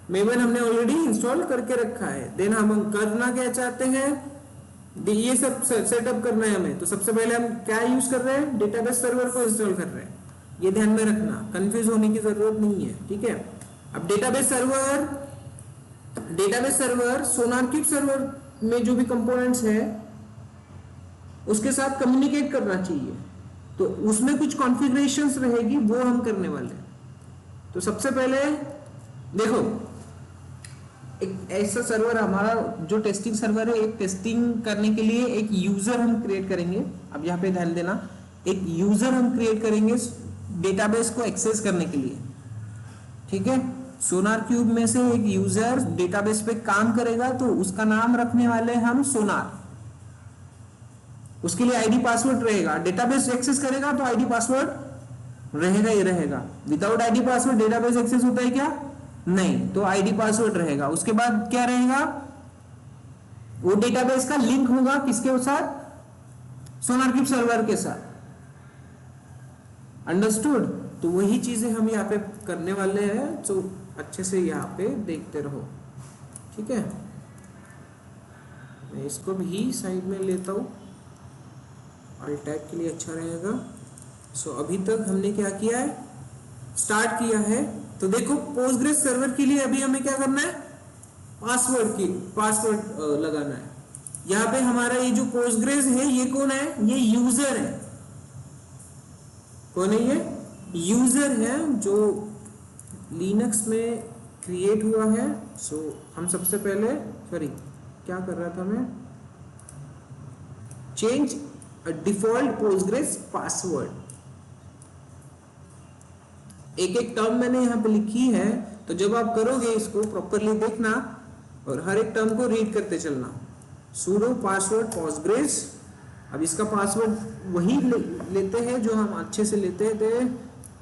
मेवन हमने ऑलरेडी इंस्टॉल करके रखा है। देन हम करना क्या चाहते हैं, ये सब सेटअप करना है हमें। तो सबसे पहले हम क्या यूज कर रहे हैं, डेटाबेस सर्वर को इंस्टॉल कर रहे हैं, ये ध्यान में रखना, कंफ्यूज होने की जरूरत नहीं है, ठीक है। अब डेटाबेस सर्वर सोनारक्यूब सर्वर में जो भी कंपोनेंट्स है उसके साथ कम्युनिकेट करना चाहिए, तो उसमें कुछ कॉन्फ़िगरेशंस रहेगी, वो हम करने वाले हैं। तो सबसे पहले देखो, एक ऐसा सर्वर हमारा जो टेस्टिंग सर्वर है, एक टेस्टिंग करने के लिए एक यूजर हम क्रिएट करेंगे। अब यहाँ पे ध्यान देना, एक यूजर हम क्रिएट करेंगे डेटाबेस को एक्सेस करने के लिए, ठीक है। सोनारक्यूब में से एक यूजर डेटाबेस पे काम करेगा, तो उसका नाम रखने वाले हम सोनार। उसके लिए आईडी पासवर्ड रहेगा, डेटाबेस एक्सेस करेगा तो आईडी पासवर्ड रहेगा ही रहेगा। Without ID password database access होता है क्या? नहीं, तो आईडी पासवर्ड रहेगा। उसके बाद क्या रहेगा, वो डेटाबेस का लिंक होगा किसके साथ, सोनारक्यूब सर्वर के साथ। अंडरस्टूड? तो वही चीजें हम यहाँ पे करने वाले हैं, तो अच्छे से यहाँ पे देखते रहो, ठीक है। मैं इसको भी साइड में लेता हूँ, ऑल्ट टैब के लिए अच्छा रहेगा। सो अभी तक हमने क्या किया है, स्टार्ट किया है। तो देखो, पोस्टग्रेस सर्वर के लिए अभी हमें क्या करना है, पासवर्ड लगाना है। यहाँ पे हमारा ये जो पोस्टग्रेस है, ये कौन है, ये यूजर है। कौन है ये? यूजर है, जो लिनक्स में क्रिएट हुआ है। सो हम सबसे पहले, सॉरी क्या कर रहा था मैं, चेंज डिफॉल्ट पोस्टग्रेस पासवर्ड। एक एक टर्म मैंने यहाँ पे लिखी है, तो जब आप करोगे इसको प्रॉपरली देखना और हर एक टर्म को रीड करते चलना। sudo password Postgres. अब इसका पासवर्ड वही लेते हैं जो हम अच्छे से लेते थे,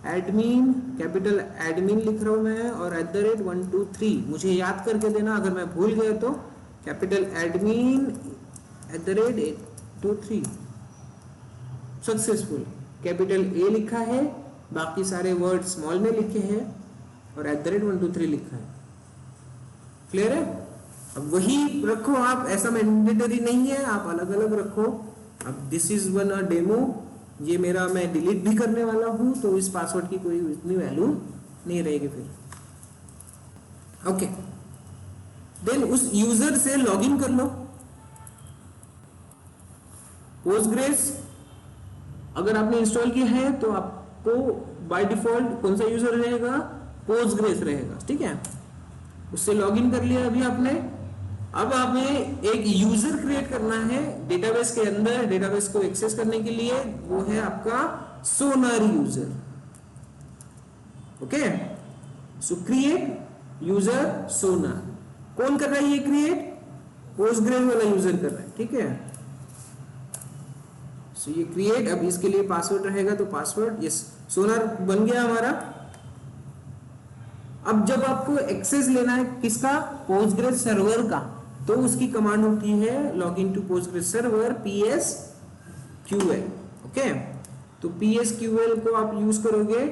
एडमिन, कैपिटल एडमिन लिख रहा हूं मैं, और @123 मुझे याद करके देना, अगर मैं भूल गया तो capital admin @823 successful. Capital A लिखा है, बाकी सारे वर्ड स्मॉल में लिखे हैं, और @123 लिखा है। क्लियर है? अब वही रखो आप, ऐसा मैंडेटरी नहीं है, आप अलग अलग रखो। अब this is one a demo, ये मेरा मैं डिलीट भी करने वाला हूं, तो इस पासवर्ड की कोई इतनी वैल्यू नहीं रहेगी फिर। ओके, देन उस यूजर से लॉगिन कर लो। पोस्टग्रेस अगर आपने इंस्टॉल किया है तो आपको बाय डिफॉल्ट कौन सा यूजर रहेगा, पोस्टग्रेस रहेगा, ठीक है। उससे लॉगिन कर लिया अभी आपने। अब हमें एक यूजर क्रिएट करना है डेटाबेस के अंदर, डेटाबेस को एक्सेस करने के लिए, वो है आपका sonar user. Okay, so create user sonar. कौन कर रहा है ये क्रिएट? पोस्टग्रेस वाला यूजर कर रहा है, ठीक है। सो ये क्रिएट, अब इसके लिए पासवर्ड रहेगा, तो पासवर्ड, यस, सोनार बन गया हमारा। अब जब आपको एक्सेस लेना है किसका, पोस्टग्रेस सर्वर का, तो उसकी कमांड होती है login to Postgres server PSQL। Okay, तो PSQL को आप यूज करोगे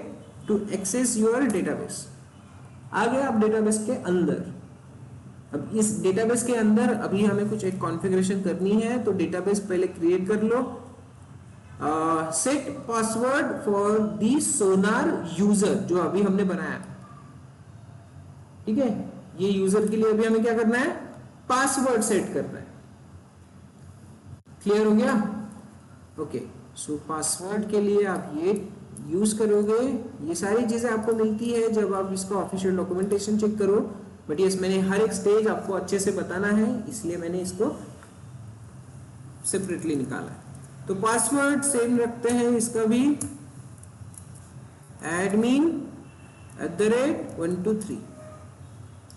टू एक्सेस योर डेटाबेस। आ गए आप डेटाबेस के अंदर। अब इस डेटाबेस के अंदर अभी हमें कुछ एक कॉन्फ़िगरेशन करनी है, तो डेटाबेस पहले क्रिएट कर लो। Set password for the sonar user, जो अभी हमने बनाया, ठीक है। ये यूजर के लिए अभी हमें क्या करना है, पासवर्ड सेट करना है। क्लियर हो गया? ओके, सो पासवर्ड के लिए आप ये यूज करोगे। ये सारी चीजें आपको मिलती है जब आप इसका ऑफिशियल डॉक्यूमेंटेशन चेक करो, बट यस, मैंने हर एक स्टेज आपको अच्छे से बताना है, इसलिए मैंने इसको सेपरेटली निकाला है। तो पासवर्ड सेम रखते हैं इसका भी, एडमिन @123।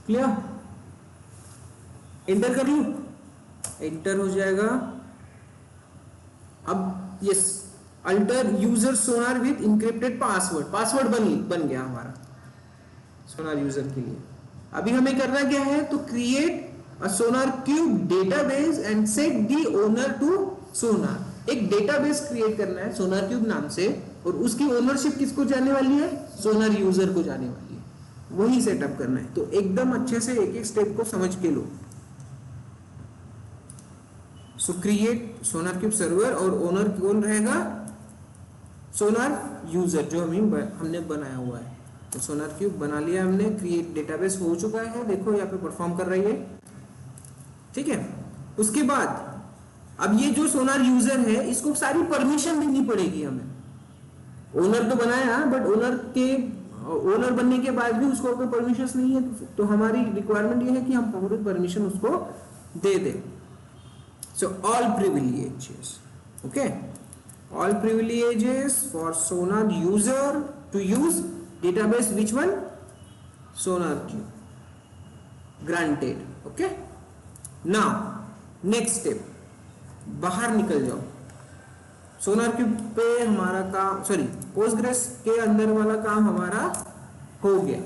क्लियर? एंटर कर लूं? एंटर हो जाएगा। अब yes, alter user Sonar with encrypted password, password बन गया हमारा सोनार यूजर के लिए। अभी हमें करना क्या है, तो create a SonarQube database and set the owner to sonar. एक डेटाबेस क्रिएट करना है सोनारक्यूब नाम से, और उसकी ओनरशिप किसको जाने वाली है, सोनार यूजर को जाने वाली है, वही सेटअप करना है। तो एकदम अच्छे से एक एक स्टेप को समझ के लो। सो क्रिएट सोनार क्यूब सर्वर, और ओनर कौन रहेगा? सोनार यूजर जो हमने बनाया हुआ है। तो सोनार क्यूब बना लिया हमने, क्रिएट डेटाबेस हो चुका है, देखो यहाँ पे परफॉर्म कर रही है, ठीक है। उसके बाद अब ये जो सोनार यूजर है इसको सारी परमिशन देनी पड़ेगी हमें। ओनर तो बनाया, बट ओनर बनने के बाद भी उसको कोई परमिशन नहीं है, तो हमारी रिक्वायरमेंट ये है कि हम पूरी परमिशन उसको दे दें। So all privileges, okay, all privileges for Sonar user to use database, which one? Sonar Cube, granted, okay. Now next step, बाहर निकल जाओ। सोनार क्यूब पे हमारा काम, सॉरी पोस्टग्रेस के अंदर वाला काम हमारा हो गया,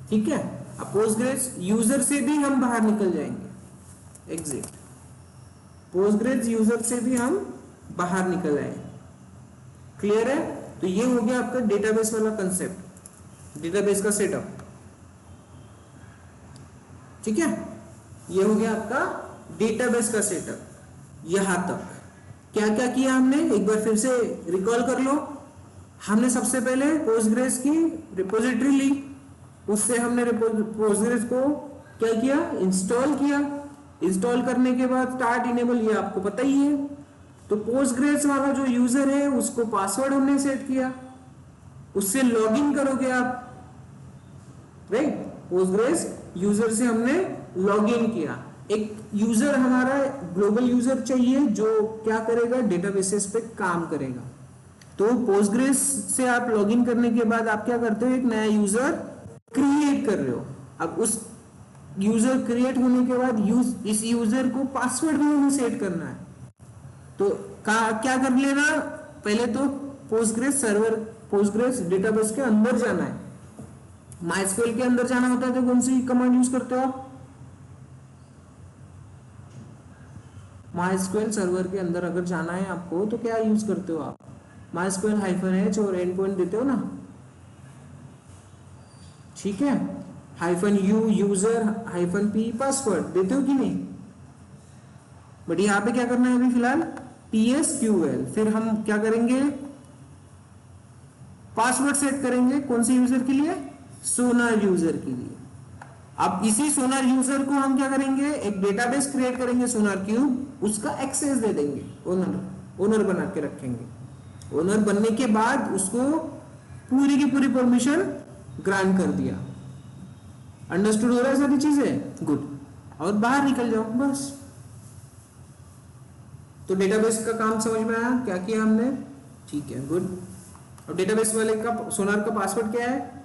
ठीक है। अब पोस्टग्रेस यूजर से भी हम बाहर निकल जाएंगे, एग्जिट। पोस्टग्रेस यूजर से भी हम बाहर निकल आए, क्लियर है। तो ये हो गया आपका डेटाबेस वाला कंसेप्ट, डेटाबेस का सेटअप, ठीक है। ये हो गया आपका डेटाबेस का सेटअप। यहां तक क्या क्या किया हमने, एक बार फिर से रिकॉल कर लो। हमने सबसे पहले पोस्टग्रेस की रिपोजिटरी ली, उससे हमने पोस्टग्रेस को क्या किया, इंस्टॉल किया। इंस्टॉल करने के बाद स्टार्ट इनेबल, ये आपको पता ही है। तो पोस्टग्रेस वाला जो यूजर है उसको पासवर्ड हमने सेट किया, उससे लॉगिन करोगे आप, राइट। पोस्टग्रेस यूजर से हमने लॉगिन किया। एक यूजर हमारा ग्लोबल यूजर चाहिए जो क्या करेगा, डेटाबेसेस पे काम करेगा। तो पोस्टग्रेस से आप लॉगिन करने के बाद आप क्या करते हो, एक नया यूजर क्रिएट कर रहे हो। अब उस यूजर क्रिएट होने के बाद इस यूजर को पासवर्ड भी सेट करना है। तो क्या कर लेना, पहले तो पोस्टग्रेस सर्वर, पोस्टग्रेस डेटाबेस के अंदर जाना है। माइस्क्यूएल के अंदर जाना होता है तो कौन सी कमांड यूज करते हो आप? माइस्क्यूएल सर्वर के अंदर अगर जाना है आपको तो क्या यूज करते हो आप? माइस्क्यूएल -h और एंड पॉइंट देते हो ना, ठीक है। -u यूजर, -p पासवर्ड देते हो कि नहीं? बट यहाँ पे क्या करना है अभी फिलहाल, PSQL। फिर हम क्या करेंगे, पासवर्ड सेट करेंगे, कौन से यूजर के लिए, सोनार यूजर के लिए। अब इसी सोनार यूजर को हम क्या करेंगे, एक डेटाबेस क्रिएट करेंगे सोनार क्यूब, उसका एक्सेस दे देंगे, ओनर बना के रखेंगे। ओनर बनने के बाद उसको पूरी की पूरी परमिशन ग्रांट कर दिया। अंडरस्टूड हो रहा है सारी चीजें, गुड। और बाहर निकल जाओ बस। तो डेटाबेस का काम समझ में आया, क्या किया हमने, ठीक है, गुड। और डेटाबेस वाले का सोनार का पासवर्ड क्या है,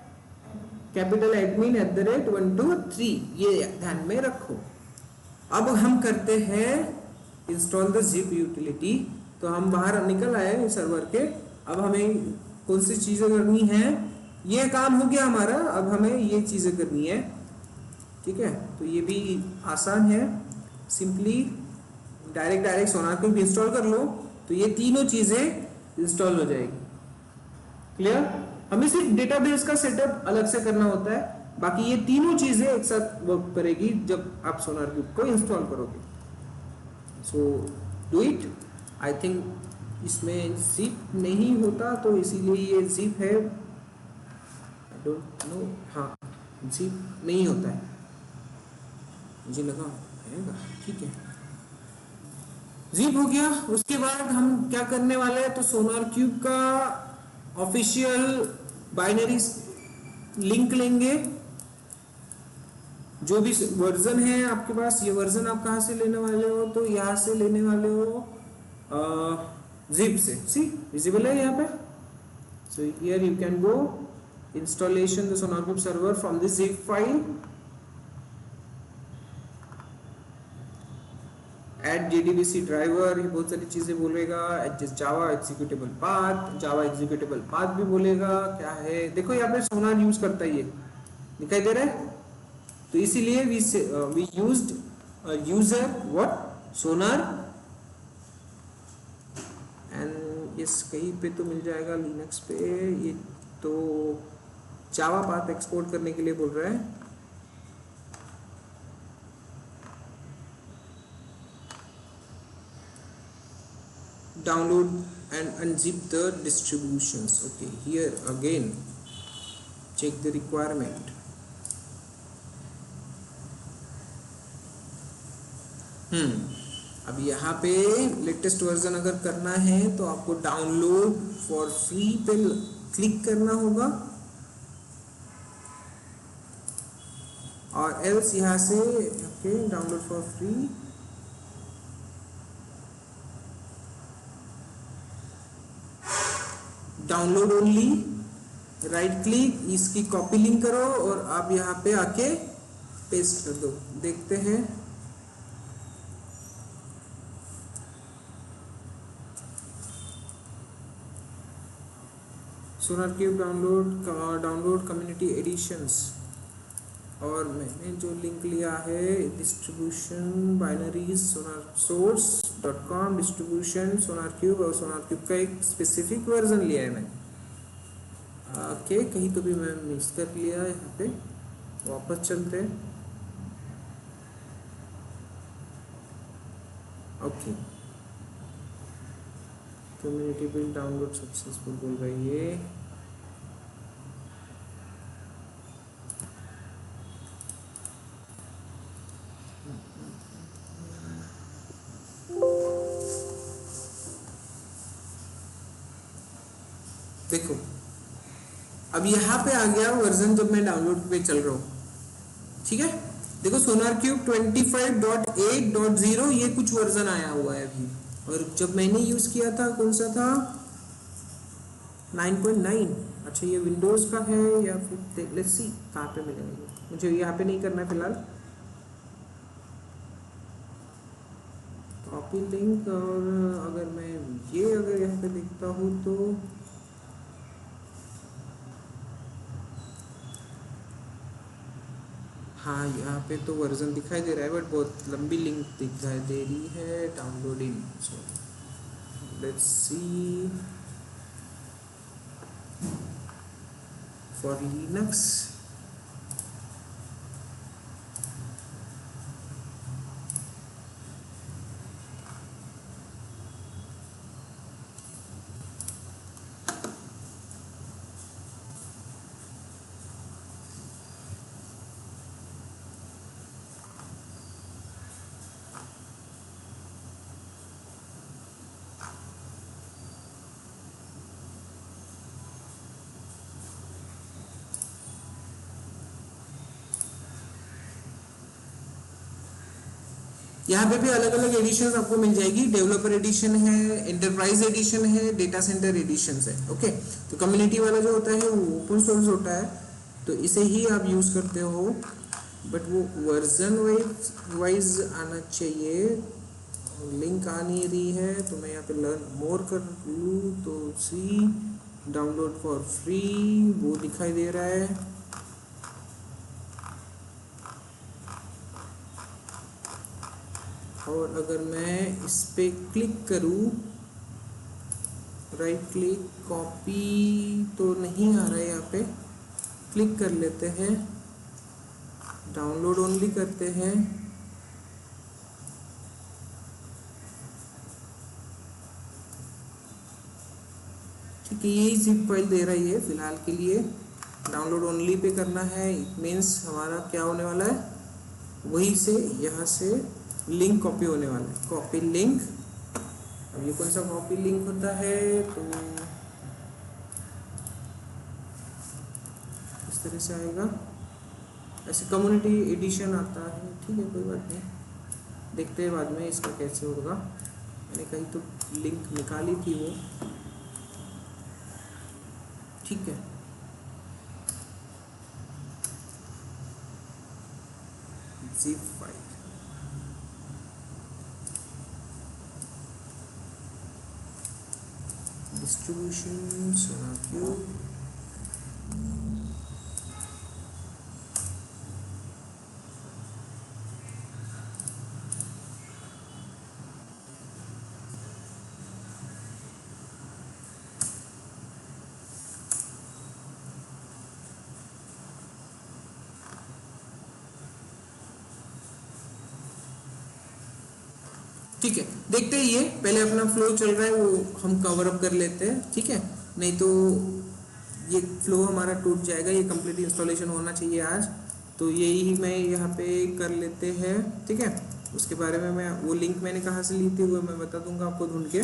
@admin@123, ये ध्यान में रखो। अब हम करते हैं इंस्टॉल द जिप यूटिलिटी। तो हम बाहर निकल आए सर्वर के। अब हमें कौन सी चीजें करनी है, ये काम हो गया हमारा। अब हमें ये चीजें करनी है, ठीक है। तो ये भी आसान है, सिंपली डायरेक्ट सोनार को भी इंस्टॉल कर लो तो ये तीनों चीजें इंस्टॉल हो जाएगी, क्लियर। हमें सिर्फ डेटाबेस का सेटअप अलग से करना होता है, बाकी ये तीनों चीजें एक साथ वर्क करेगी जब आप सोनार क्यूब को इंस्टॉल करोगे। So do it. I think इसमें जिप नहीं होता तो इसीलिए ये जिप है, आई डोंट नो। हाँ, जिप नहीं होता है, मुझे लगा है, ठीक है। जिप हो गया। उसके बाद हम क्या करने वाले हैं, तो सोनार क्यूब का ऑफिशियल बाइनरी लिंक लेंगे। जो भी वर्जन है आपके पास, ये वर्जन आप कहाँ से लेने वाले हो, तो यहाँ से लेने वाले हो जिप से। सी विजिबल है यहाँ पे। So here you can go installation the SonarQube server from the zip file, add JDBC driver, ये बहुत सारी चीजें बोलेगा। एडजस्ट जावा एग्जीक्यूटेबल पाथ, जावा एग्जीक्यूटेबल पाथ भी बोलेगा। क्या है, देखो यहाँ पे सोनार यूज करता है, ये दिखाई दे रहा है। तो इसीलिए we used user what, Sonar. And इस कहीं पे तो मिल जाएगा लिनक्स पे। ये तो जावा पाथ एक्सपोर्ट करने के लिए बोल रहा है। download and unzip the distributions. Okay, here again check the requirement. अब यहाँ पे लेटेस्ट वर्जन अगर करना है तो आपको डाउनलोड फॉर फ्री पे क्लिक करना होगा और एल्स यहाँ से okay download for free download only right click इसकी कॉपी लिंक करो और आप यहाँ पे आके पेस्ट कर दो। देखते हैं सोनार क्यूब डाउनलोड कम्युनिटी एडिशंस और मैंने जो लिंक लिया है डिस्ट्रीब्यूशन बाइनरीज sonar-source.com डिस्ट्रीब्यूशन सोनार क्यूब और सोनार क्यूब का एक स्पेसिफिक वर्जन लिया है मैंने। ओके कहीं तो भी मैं मिस कर लिया यहाँ पे वापस चलते हैं। Okay community build download successful बोल रही है। देखो अब यहाँ पे आ गया वर्जन जब मैं डाउनलोड पे चल रहा हूँ, ठीक है। देखो सोनार क्यूब 25.8.0 ये कुछ वर्जन आया हुआ है अभी, और जब मैंने यूज किया था कौन सा था 9.9। अच्छा ये विंडोज का है या फिर लेट्स सी कहाँ पे मिलेगा, मुझे यहाँ पे नहीं करना है फिलहाल। कॉपी लिंक और अगर मैं ये अगर यहाँ पे देखता हूँ तो हाँ यहाँ पे तो वर्जन दिखाई दे रहा है बट बहुत लंबी लिंक दिखाई दे रही है downloading. So let's see for Linux यहाँ पे भी अलग अलग एडिशंस आपको मिल जाएगी। डेवलपर एडिशन है, एंटरप्राइज एडिशन है, डेटा सेंटर एडिशन है। ओके तो कम्युनिटी वाला जो होता है वो ओपन सोर्स होता है तो इसे ही आप यूज करते हो, बट वो वर्जन वाइज आना चाहिए। लिंक आ नहीं रही है तो मैं यहाँ पे लर्न मोर कर लूँ तो सी डाउनलोड फॉर फ्री वो दिखाई दे रहा है। और अगर मैं इस पे क्लिक करूँ राइट क्लिक कॉपी तो नहीं आ रहा है, यहाँ पे क्लिक कर लेते हैं, डाउनलोड ओनली करते हैं। ठीक है यही जिप फाइल दे रही है फिलहाल के लिए, डाउनलोड ओनली पे करना है। इट मीन्स हमारा क्या होने वाला है वहीं से यहाँ से लिंक कॉपी होने वाला है, कॉपी लिंक। अब ये कौन सा कॉपी लिंक होता है तो इस तरह से आएगा, ऐसे कम्युनिटी एडिशन आता है। ठीक है कोई बात नहीं, देखते हैं बाद में इसका कैसे होगा। मैंने कहीं तो लिंक निकाली थी वो, ठीक है। zip फाइल डिस्ट्रीब्यूशन सोनार क्यूब ठीक है, देखते हैं ये पहले अपना फ्लो चल रहा है वो हम कवर अप कर लेते हैं, ठीक है, नहीं तो ये फ्लो हमारा टूट जाएगा। ये कंप्लीट इंस्टॉलेशन होना चाहिए आज, तो यही मैं यहाँ पे कर लेते हैं, ठीक है। उसके बारे में मैं वो लिंक मैंने कहाँ से ली थी वो मैं बता दूंगा आपको ढूंढ के।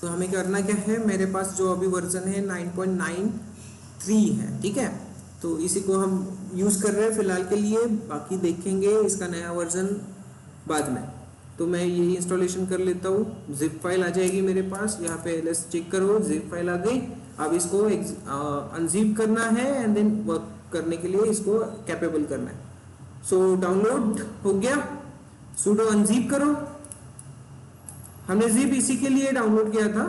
तो हमें करना क्या है, मेरे पास जो अभी वर्जन है 9.93 है, ठीक है, तो इसी को हम यूज़ कर रहे हैं फिलहाल के लिए, बाकी देखेंगे इसका नया वर्जन बाद में। तो मैं यही इंस्टॉलेशन कर लेता हूँ, जिप फाइल आ जाएगी मेरे पास, यहाँ पे एलएस चेक करो, जिप फाइल आ गई। अब इसको अनजिप करना है एंड देन वर्क करने के लिए इसको कैपेबल करना है। सो डाउनलोड हो गया, सुडो अनजिप करो, हमने जिप इसी के लिए डाउनलोड किया था,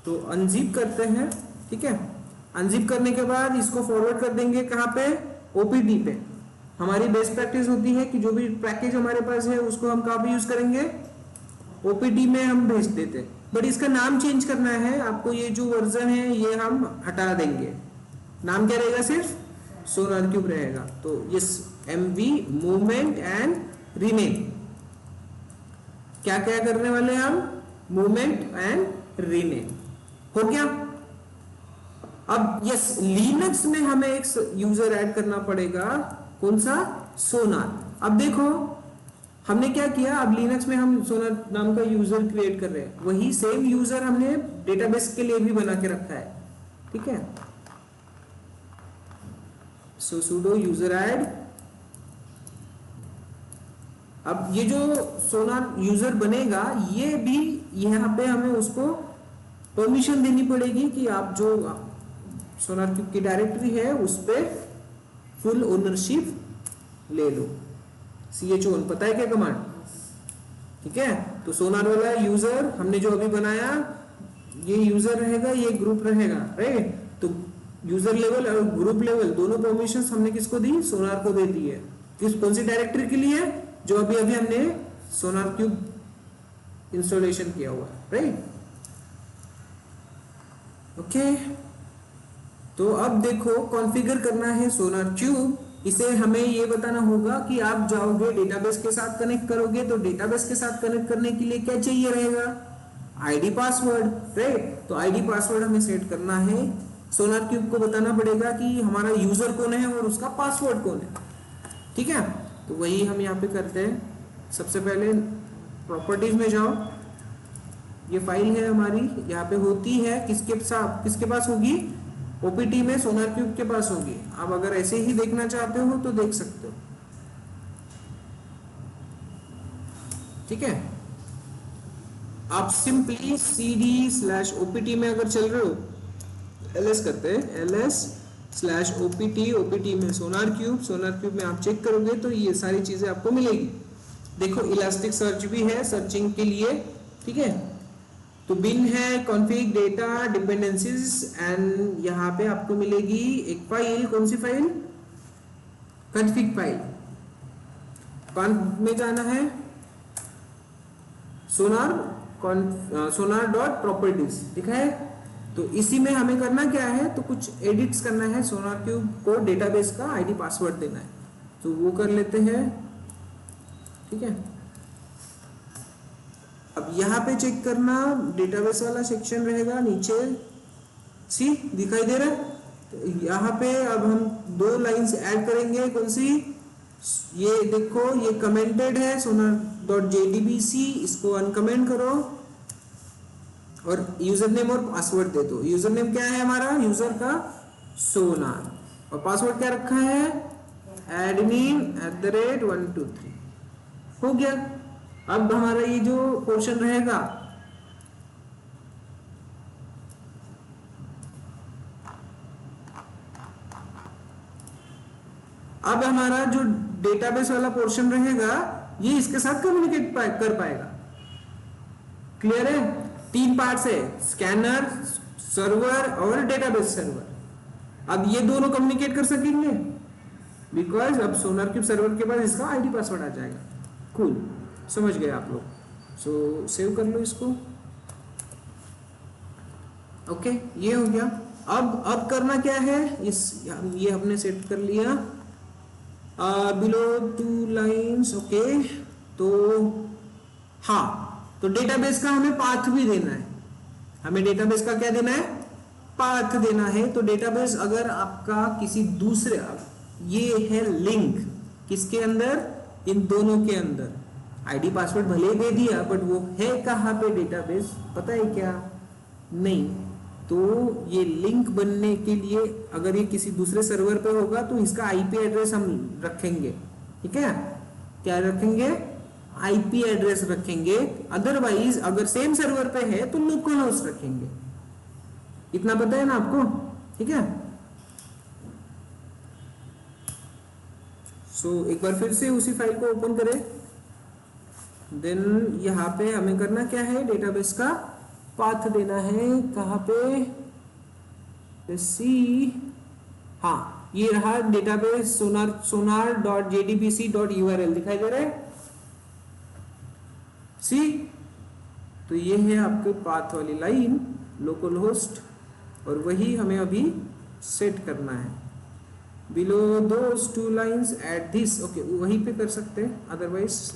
तो अनजिप करते हैं, ठीक है। अनजिप करने के बाद इसको फॉरवर्ड कर देंगे कहाँ पे, ओपीडी पे। हमारी बेस्ट प्रैक्टिस होती है कि जो भी पैकेज हमारे पास है उसको हम कहाँ पे यूज करेंगे, ओपीडी में हम भेज देते हैं। बट इसका नाम चेंज करना है आपको, ये जो वर्जन है ये हम हटा देंगे, नाम क्या रहेगा, सिर्फ सोनार क्यूब रहेगा। तो yes, MV movement and rename, क्या क्या करने वाले हैं हम, मूवमेंट एंड रीनेम, हो गया। अब यस, लिनक्स में हमें एक यूजर ऐड करना पड़ेगा, कौन सा, सोनार। अब देखो हमने क्या किया, अब लिनक्स में हम सोनार नाम का यूजर क्रिएट कर रहे हैं, वही सेम यूजर हमने डेटाबेस के लिए भी बना के रखा है, ठीक है। सो सुडो यूजर ऐड। अब ये जो सोनार यूजर बनेगा ये भी यहाँ पे हमें उसको परमिशन देनी पड़ेगी कि आप जो सोनार क्यूब की डायरेक्टरी है उस पे फुल ओनरशिप ले लो। chown पता है क्या कमांड, ठीक है। तो सोनार वाला यूजर हमने जो अभी बनाया, ये यूजर रहेगा, ये ग्रुप रहेगा, राइट। तो यूजर लेवल और ग्रुप लेवल दोनों परमिशंस हमने किसको दी, सोनार को दे दी है। किस कौन सी डायरेक्टरी के लिए, जो अभी अभी हमने सोनार क्यूब इंस्टॉलेशन किया हुआ है, राइट। ओके, तो अब देखो कॉन्फ़िगर करना है सोनार क्यूब। इसे हमें ये बताना होगा कि आप जाओगे डेटाबेस के साथ कनेक्ट करोगे, तो डेटाबेस के साथ कनेक्ट करने के लिए क्या चाहिए रहेगा, आईडी पासवर्ड, राइट। तो आईडी पासवर्ड हमें सेट करना है, सोनार क्यूब को बताना पड़ेगा कि हमारा यूजर कौन है और उसका पासवर्ड कौन है, ठीक है। तो वही हम यहाँ पे करते हैं। सबसे पहले प्रॉपर्टीज में जाओ, ये फाइल है हमारी, यहाँ पे होती है किसके पास होगी, ओपीटी में सोनार क्यूब के पास होगी। आप अगर ऐसे ही देखना चाहते हो तो देख सकते हो, ठीक है। आप सिंपली cd/opt में अगर चल रहे हो, ls करते हैं, ls/opt, opt में सोनार क्यूब में आप चेक करोगे तो ये सारी चीजें आपको मिलेगी। देखो इलास्टिक सर्च भी है सर्चिंग के लिए, ठीक है। तो बिन है, कॉन्फ़िग, डेटा, डिपेंडेंसीज, एंड यहाँ पे आपको मिलेगी एक फाइल, कौन सी फाइल, कॉन्फ़िग फाइल। कौन में जाना है, सोनार डॉट प्रॉपर्टीज लिखा है। तो इसी में हमें करना क्या है, तो कुछ एडिट्स करना है, सोनार क्यूब को डेटाबेस का आईडी पासवर्ड देना है, तो वो कर लेते हैं, ठीक है। अब यहाँ पे चेक करना, डेटाबेस वाला सेक्शन रहेगा नीचे, सी दिखाई दे रहा है। तो यहाँ पे अब हम 2 लाइंस ऐड करेंगे, कौन सी, ये देखो ये कमेंटेड है sonar.jdbc, इसको अनकमेंट करो और यूजर नेम और पासवर्ड दे दो। यूजर नेम क्या है हमारा, यूजर का सोनार, और पासवर्ड क्या रखा है, admin@123, हो गया। अब हमारा ये जो पोर्शन रहेगा, अब हमारा जो डेटाबेस वाला पोर्शन रहेगा ये इसके साथ कम्युनिकेट कर पाएगा। क्लियर है, 3 पार्ट्स है, स्कैनर, सर्वर और डेटाबेस सर्वर। अब ये दोनों कम्युनिकेट कर सकेंगे बिकॉज अब सोनार क्यूब सर्वर के पास इसका आईडी पासवर्ड आ जाएगा। कूल, समझ गए आप लोग। सो सेव कर लो इसको, ओके, ये हो गया। अब करना क्या है, ये हमने सेट कर लिया बिलो 2 लाइन्स, ओके। तो हाँ, तो डेटाबेस का हमें पाथ भी देना है, हमें डेटाबेस का क्या देना है, पाथ देना है। तो डेटाबेस अगर आपका किसी दूसरे, ये है लिंक किसके अंदर, इन दोनों के अंदर, आईडी पासवर्ड भले ही दे दिया बट वो है कहाँ पे डेटाबेस पता है क्या, नहीं। तो ये लिंक बनने के लिए अगर ये किसी दूसरे सर्वर पे होगा तो इसका आईपी एड्रेस हम रखेंगे, ठीक है, क्या रखेंगे, आईपी एड्रेस रखेंगे। अदरवाइज अगर सेम सर्वर पे है तो लोकल होस्ट रखेंगे, इतना पता है ना आपको, ठीक है। सो एक बार फिर से उसी फाइल को ओपन करें, देन यहाँ पे हमें करना क्या है, डेटाबेस का पाथ देना है, कहाँ पे, सी, हाँ ये रहा डेटाबेस sonar.jdbc.url दिखाई दे रहा है, सी। तो ये है आपके पाथ वाली लाइन, लोकल होस्ट, और वही हमें अभी सेट करना है। Below those 2 lines at this, okay वहीं पे कर सकते हैं, अदरवाइज।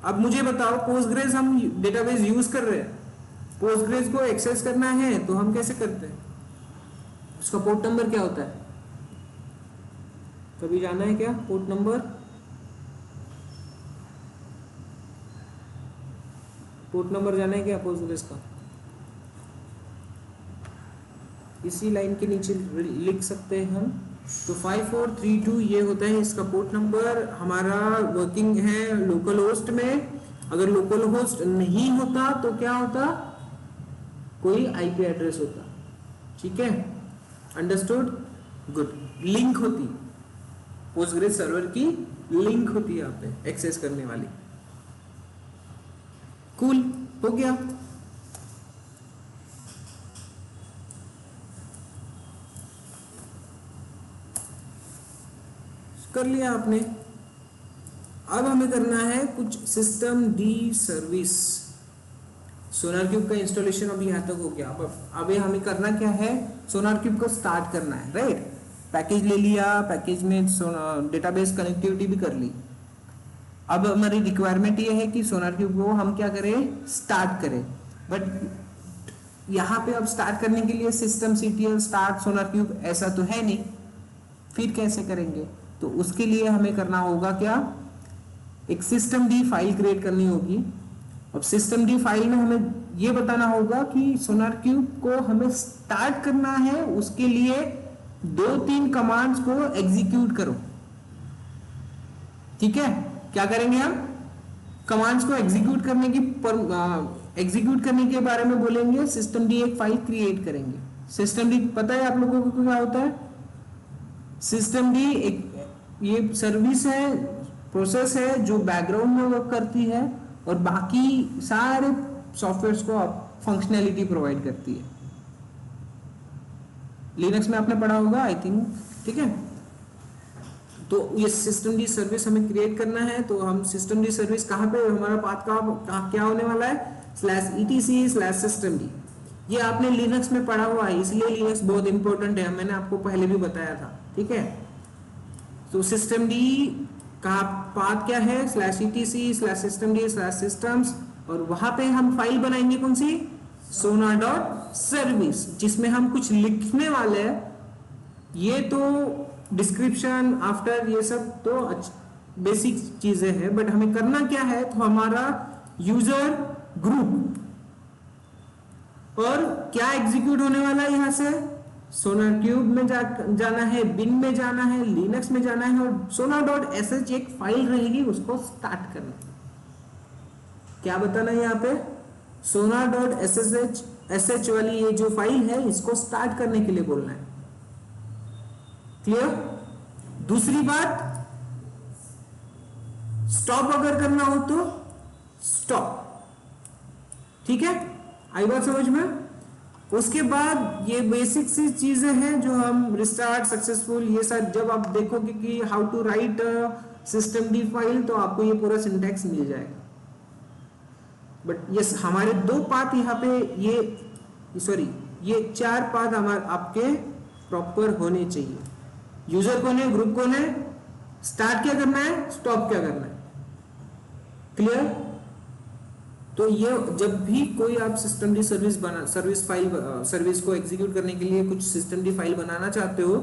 अब मुझे बताओ, पोस्टग्रेस हम डेटाबेस यूज कर रहे हैं, पोस्टग्रेस को एक्सेस करना है तो हम कैसे करते हैं, उसका पोर्ट नंबर क्या होता है, कभी जाना है क्या, पोर्ट नंबर, पोर्ट नंबर जाना है क्या पोस्टग्रेस का, इसी लाइन के नीचे लिख सकते हैं हम। तो 5432 ये होता है इसका पोर्ट नंबर। हमारा वर्किंग है लोकल होस्ट में, अगर लोकल होस्ट नहीं होता तो क्या होता, कोई आईपी एड्रेस होता, ठीक है, अंडरस्टूड, गुड। लिंक होती, पोस्टग्रेस सर्वर की लिंक होती है यहाँ पे एक्सेस करने वाली, कूल, हो गया। कर लिया आपने। अब हमें करना है कुछ सिस्टम डी सर्विस। सोनारक्यूब का इंस्टॉलेशन अभी यहाँ तक हो गया। अब हमें करना क्या है, सोनारक्यूब को स्टार्ट करना है, राइट। पैकेज ले लिया, पैकेज में डेटाबेस कनेक्टिविटी भी कर ली। अब हमारी रिक्वायरमेंट ये है कि सोनारक्यूब को हम क्या करें, स्टार्ट करें। बट यहाँ पे अब स्टार्ट करने के लिए सिस्टम सीटीएल स्टार्ट सोनारक्यूब ऐसा तो है नहीं, फिर कैसे करेंगे। तो उसके लिए हमें करना होगा क्या, एक सिस्टम डी फाइल क्रिएट करनी होगी। अब सिस्टम डी फाइल में हमें ये बताना होगा कि सोनारक्यूब को हमें स्टार्ट करना है, उसके लिए 2-3 कमांड्स को एग्जीक्यूट करो, ठीक है। क्या करेंगे हम, कमांड्स को एग्जीक्यूट करने के बारे में बोलेंगे। सिस्टम डी एक फाइल क्रिएट करेंगे। सिस्टम डी पता है आप लोगों को क्या होता है, सिस्टम डी एक ये सर्विस है, प्रोसेस है जो बैकग्राउंड में वर्क करती है और बाकी सारे सॉफ्टवेयर्स को फंक्शनैलिटी प्रोवाइड करती है। लिनक्स में आपने पढ़ा होगा आई थिंक, ठीक है। तो ये सिस्टम डी सर्विस हमें क्रिएट करना है। तो हम सिस्टम डी सर्विस कहाँ पे, हमारा पाथ का क्या होने वाला है, /etc/systemd। ये आपने लिनक्स में पढ़ा हुआ है, इसलिए लिनक्स बहुत इंपॉर्टेंट है, मैंने आपको पहले भी बताया था, ठीक है। तो सिस्टम डी का पाथ क्या है, /etc/systemd/systems, और वहां पे हम फाइल बनाएंगे कौन सी, sonar.service, जिसमें हम कुछ लिखने वाले हैं। ये तो डिस्क्रिप्शन आफ्टर ये सब तो बेसिक चीजें हैं, बट हमें करना क्या है, तो हमारा यूजर ग्रुप और क्या एग्जीक्यूट होने वाला है, यहाँ से सोनारक्यूब में जाना है, बिन में जाना है, लिनक्स में जाना है, और sonar.sh एक फाइल रहेगी, उसको स्टार्ट करना है। क्या बताना है यहाँ पे, sonar.sh वाली ये जो फाइल है, इसको स्टार्ट करने के लिए बोलना है, क्लियर। दूसरी बात, स्टॉप अगर करना हो तो स्टॉप, ठीक है, आई बात समझ में। उसके बाद ये बेसिक सी चीजें हैं जो हम रिस्टार्ट सक्सेसफुल, ये सब जब आप देखोगे कि how to write systemd file, तो आपको ये पूरा सिंटैक्स मिल जाएगा। बट यस, हमारे 2 पाथ यहाँ पे, ये 4 पाथ हमारे आपके प्रॉपर होने चाहिए। यूजर कौन है, ग्रुप कौन है, स्टार्ट क्या करना है, स्टॉप क्या करना है, क्लियर? तो ये जब भी कोई आप सिस्टम डी सर्विस को एग्जीक्यूट करने के लिए कुछ सिस्टम डी फाइल बनाना चाहते हो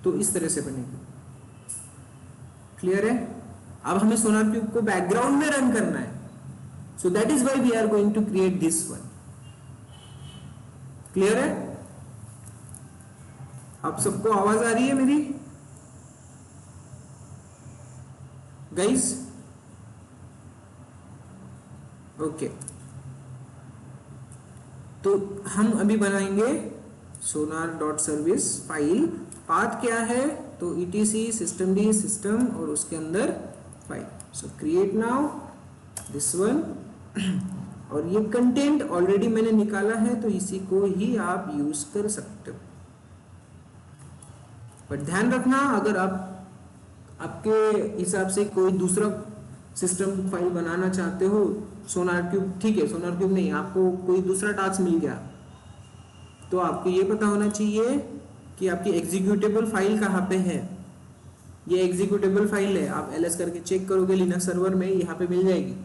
तो इस तरह से बनेगी। क्लियर है? अब हमें सोनार क्यूब को बैकग्राउंड में रन करना है, so that is why we are going to create this one. Clear है? आप सबको आवाज आ रही है मेरी गाइस? ओके, तो हम अभी बनाएंगे सोनार डॉट सर्विस फाइल। पाथ क्या है? तो etc सिस्टम डी सिस्टम और उसके अंदर file. So create now this one. और ये कंटेंट ऑलरेडी मैंने निकाला है तो इसी को ही आप यूज कर सकते हो। पर ध्यान रखना, अगर आप आपके हिसाब से कोई दूसरा सिस्टम फाइल बनाना चाहते हो सोनार क्यूब, ठीक है, सोनार क्यूब नहीं, आपको कोई दूसरा टास्क मिल गया तो आपको ये पता होना चाहिए कि आपकी एग्जीक्यूटेबल फाइल कहाँ पे है। ये एग्जीक्यूटेबल फाइल है, आप ls करके चेक करोगे लिनक्स सर्वर में, यहाँ पे मिल जाएगी।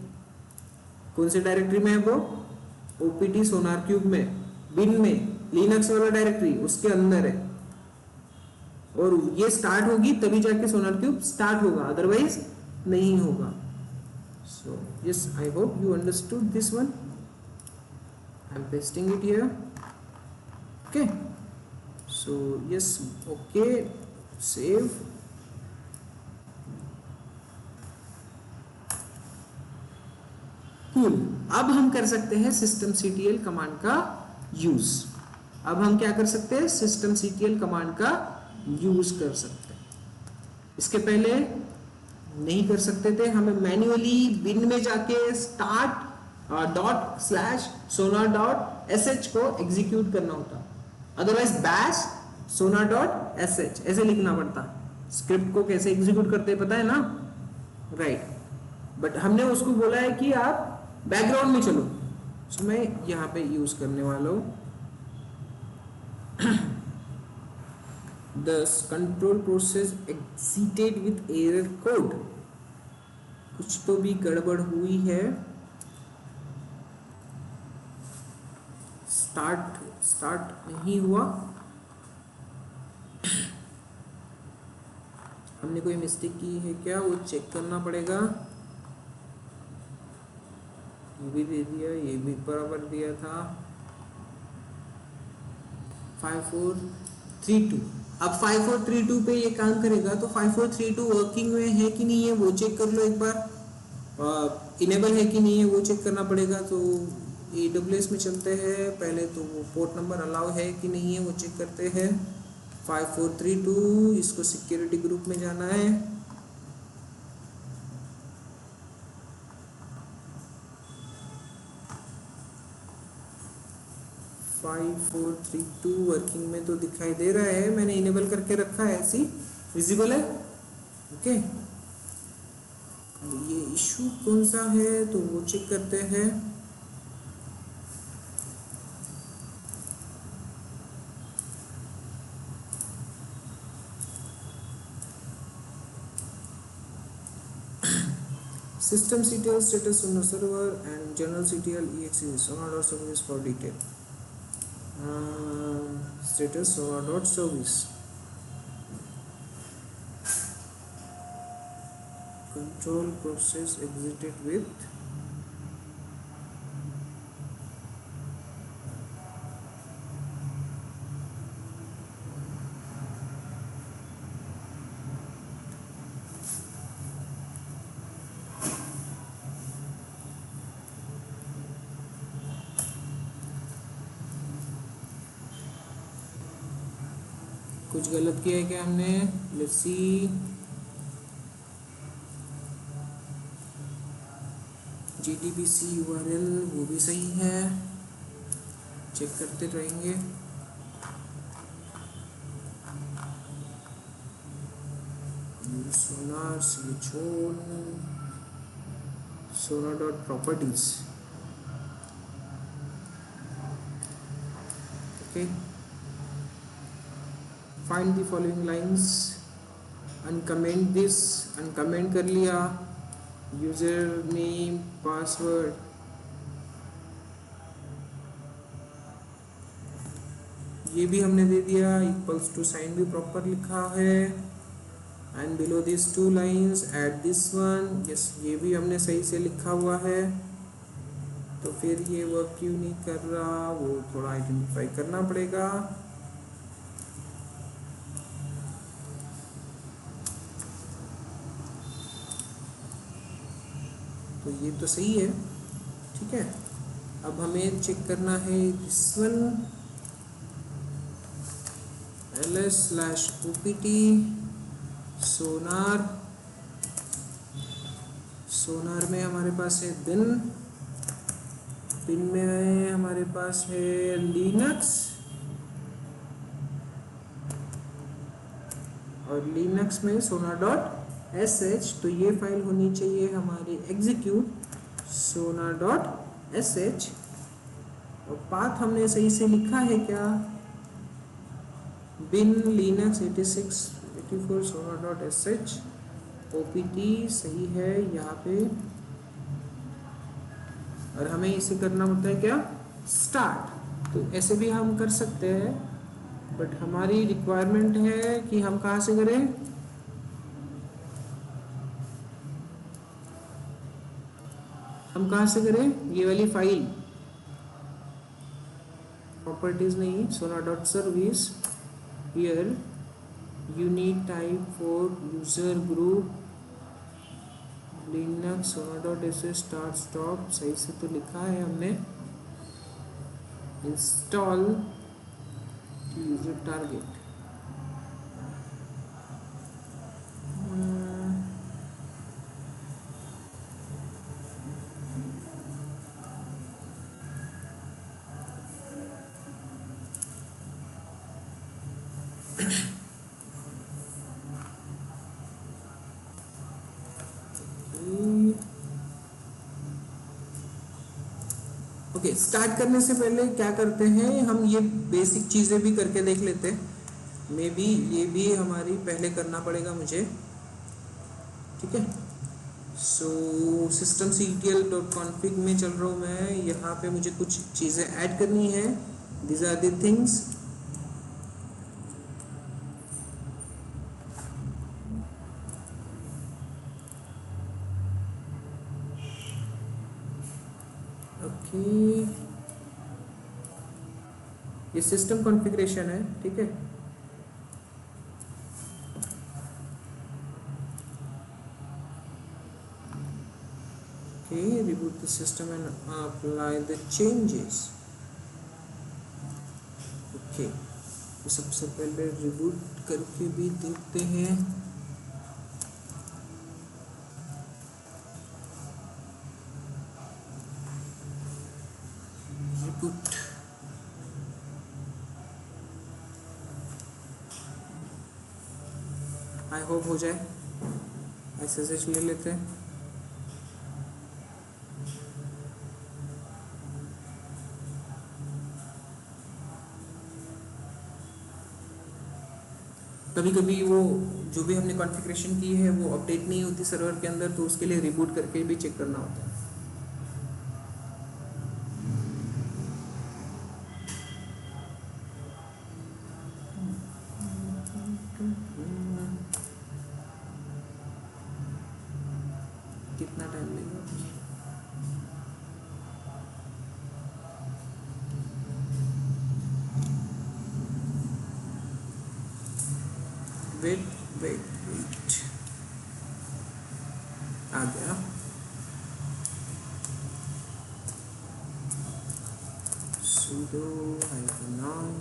कौन से डायरेक्टरी में है वो? opt सोनार क्यूब में, बिन में, लिनक्स वाला डायरेक्टरी उसके अंदर है। और ये स्टार्ट होगी तभी जाके सोनार क्यूब स्टार्ट होगा, अदरवाइज नहीं होगा। So yes, I hope you understood this one. I'm pasting it here. Okay. So yes, okay, save. Cool. अब हम कर सकते हैं systemctl कमांड का यूज। अब हम क्या कर सकते हैं? systemctl कमांड का यूज कर सकते हैं। इसके पहले नहीं कर सकते थे, हमें मैन्युअली बिन में जाके start डॉट स्लैश सोनार डॉट sh को एग्जीक्यूट करना होता, अदरवाइज बैश सोनार डॉट sh ऐसे लिखना पड़ता। स्क्रिप्ट को कैसे एग्जीक्यूट करते हैं पता है ना, राइट? बट हमने उसको बोला है कि आप बैकग्राउंड में चलो, सो मैं यहाँ पे यूज करने वाला हूँ Thus control process exited with error code। कुछ तो भी गड़बड़ हुई है। स्टार्ट नहीं हुआ। हमने कोई मिस्टेक की है क्या, वो चेक करना पड़ेगा। ये भी दे दिया, ये भी बराबर दिया था। 5432। अब 5432 पे ये काम करेगा तो 5432 वर्किंग में है कि नहीं है वो चेक कर लो एक बार। इनेबल है कि नहीं है वो चेक करना पड़ेगा। तो AWS में चलते हैं पहले, तो वो पोर्ट नंबर अलाउ है कि नहीं है वो चेक करते हैं। 5432, इसको सिक्योरिटी ग्रुप में जाना है। वर्किंग में तो दिखाई दे रहा है, मैंने इनेबल करके रखा है, ऐसी विजिबल है। ओके, ये इशू कौन सा है तो वो चेक करते हैं। systemctl status on the server and generalctl exe sonar.service for detail। status sonar.service control process exited with कुछ गलत किया है क्या हमने? Let's see. GDBC URL वो भी सही है, चेक करते रहेंगे। सोनार sonar.properties। Okay, find the following lines, uncomment this, uncomment कर लिया। यूजर नेम पासवर्ड, ये भी हमने दे दिया, इक्वल्स टू साइन भी प्रॉपर लिखा है, and below this two lines at this one, yes ये भी हमने सही से लिखा हुआ है। तो फिर ये वर्क क्यों नहीं कर रहा, वो थोड़ा आइडेंटिफाई करना पड़ेगा। तो ये तो सही है, ठीक है। अब हमें चेक करना है दिस वन, ls/opt सोनार, सोनार में हमारे पास है बिन, बिन में हमारे पास है लिनक्स, और लिनक्स में sonar.sh, तो ये फाइल होनी चाहिए हमारी एग्जीक्यूट sonar.sh, और पाथ हमने सही से लिखा है क्या, बिन लिनक्स 86/84 sonar.sh, opt सही है यहाँ पे, और हमें इसे करना होता है क्या, स्टार्ट। तो ऐसे भी हम कर सकते हैं, बट हमारी रिक्वायरमेंट है कि हम कहाँ से करें, हम कहाँ से करें, ये वाली फाइल प्रॉपर्टीज नहीं, sonar.service, here you need type for user group linux sonar.sh start stop, सही से तो लिखा है हमने, install user target, okay. Start करने से पहले क्या करते हैं, हम ये बेसिक चीज़ें भी करके देख लेते हैं, मे बी ये भी हमारी पहले करना पड़ेगा मुझे, ठीक है। सो systemctl.config में चल रहा हूँ मैं, यहाँ पे मुझे कुछ चीज़ें ऐड करनी है, these are the things, okay. ये सिस्टम कॉन्फ़िगरेशन है, ठीक है। Okay, reboot the system and apply the changes. Okay, तो सबसे पहले रिबूट करके भी देखते हैं। रिबूट, आई होप हो जाए। SSH ले लेते हैं, कभी कभी वो जो भी हमने कॉन्फ़िगरेशन की है वो अपडेट नहीं होती सर्वर के अंदर, तो उसके लिए रिबूट करके भी चेक करना होता है। कितना टाइम लगेगा, वेट वेट वेट, आ गया। sudo -on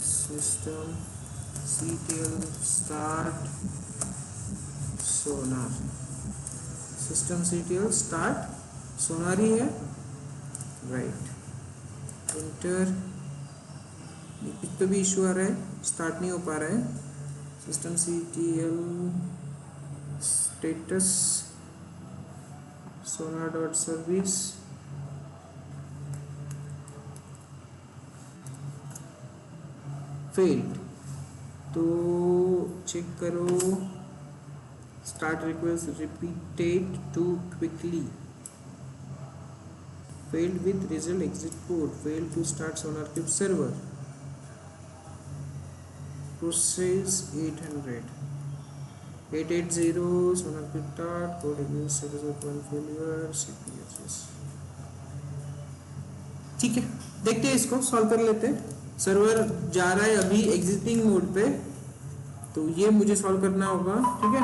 system ctl start sonar, system ctl start sonar ही है, राइट, इंटर। कुछ तो भी इशू आ रहा है, स्टार्ट नहीं हो पा रहा है। System ctl status sonar.service, failed, तो चेक करो, start request repeated too quickly, failed with result exit code, failed to start SonarCube server, process 880 SonarCube start code against status of one failure CPHS। ठीक है, देखते हैं इसको solve कर लेते हैं। सर्वर जा रहा है अभी एग्जिटिंग मोड पे, तो ये मुझे सॉल्व करना होगा। ठीक है,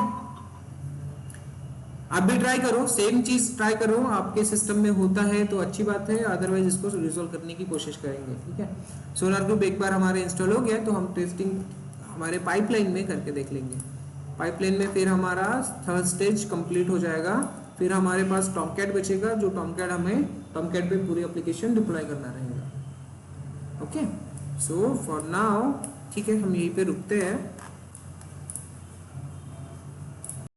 आप भी ट्राई करो, सेम चीज ट्राई करो, आपके सिस्टम में होता है तो अच्छी बात है, अदरवाइज इसको रिजॉल्व करने की कोशिश करेंगे। ठीक है, SonarCube एक बार हमारे इंस्टॉल हो गया तो हम टेस्टिंग हमारे पाइपलाइन में करके देख लेंगे। पाइपलाइन में फिर हमारा थर्ड स्टेज कंप्लीट हो जाएगा, फिर हमारे पास टॉमकैट बचेगा, जो टॉमकैट हमें टॉमकैट पे पूरी एप्लीकेशन डिप्लॉय करना रहेगा। ओके, सो फॉर नाउ ठीक है, हम यहीं पे रुकते हैं।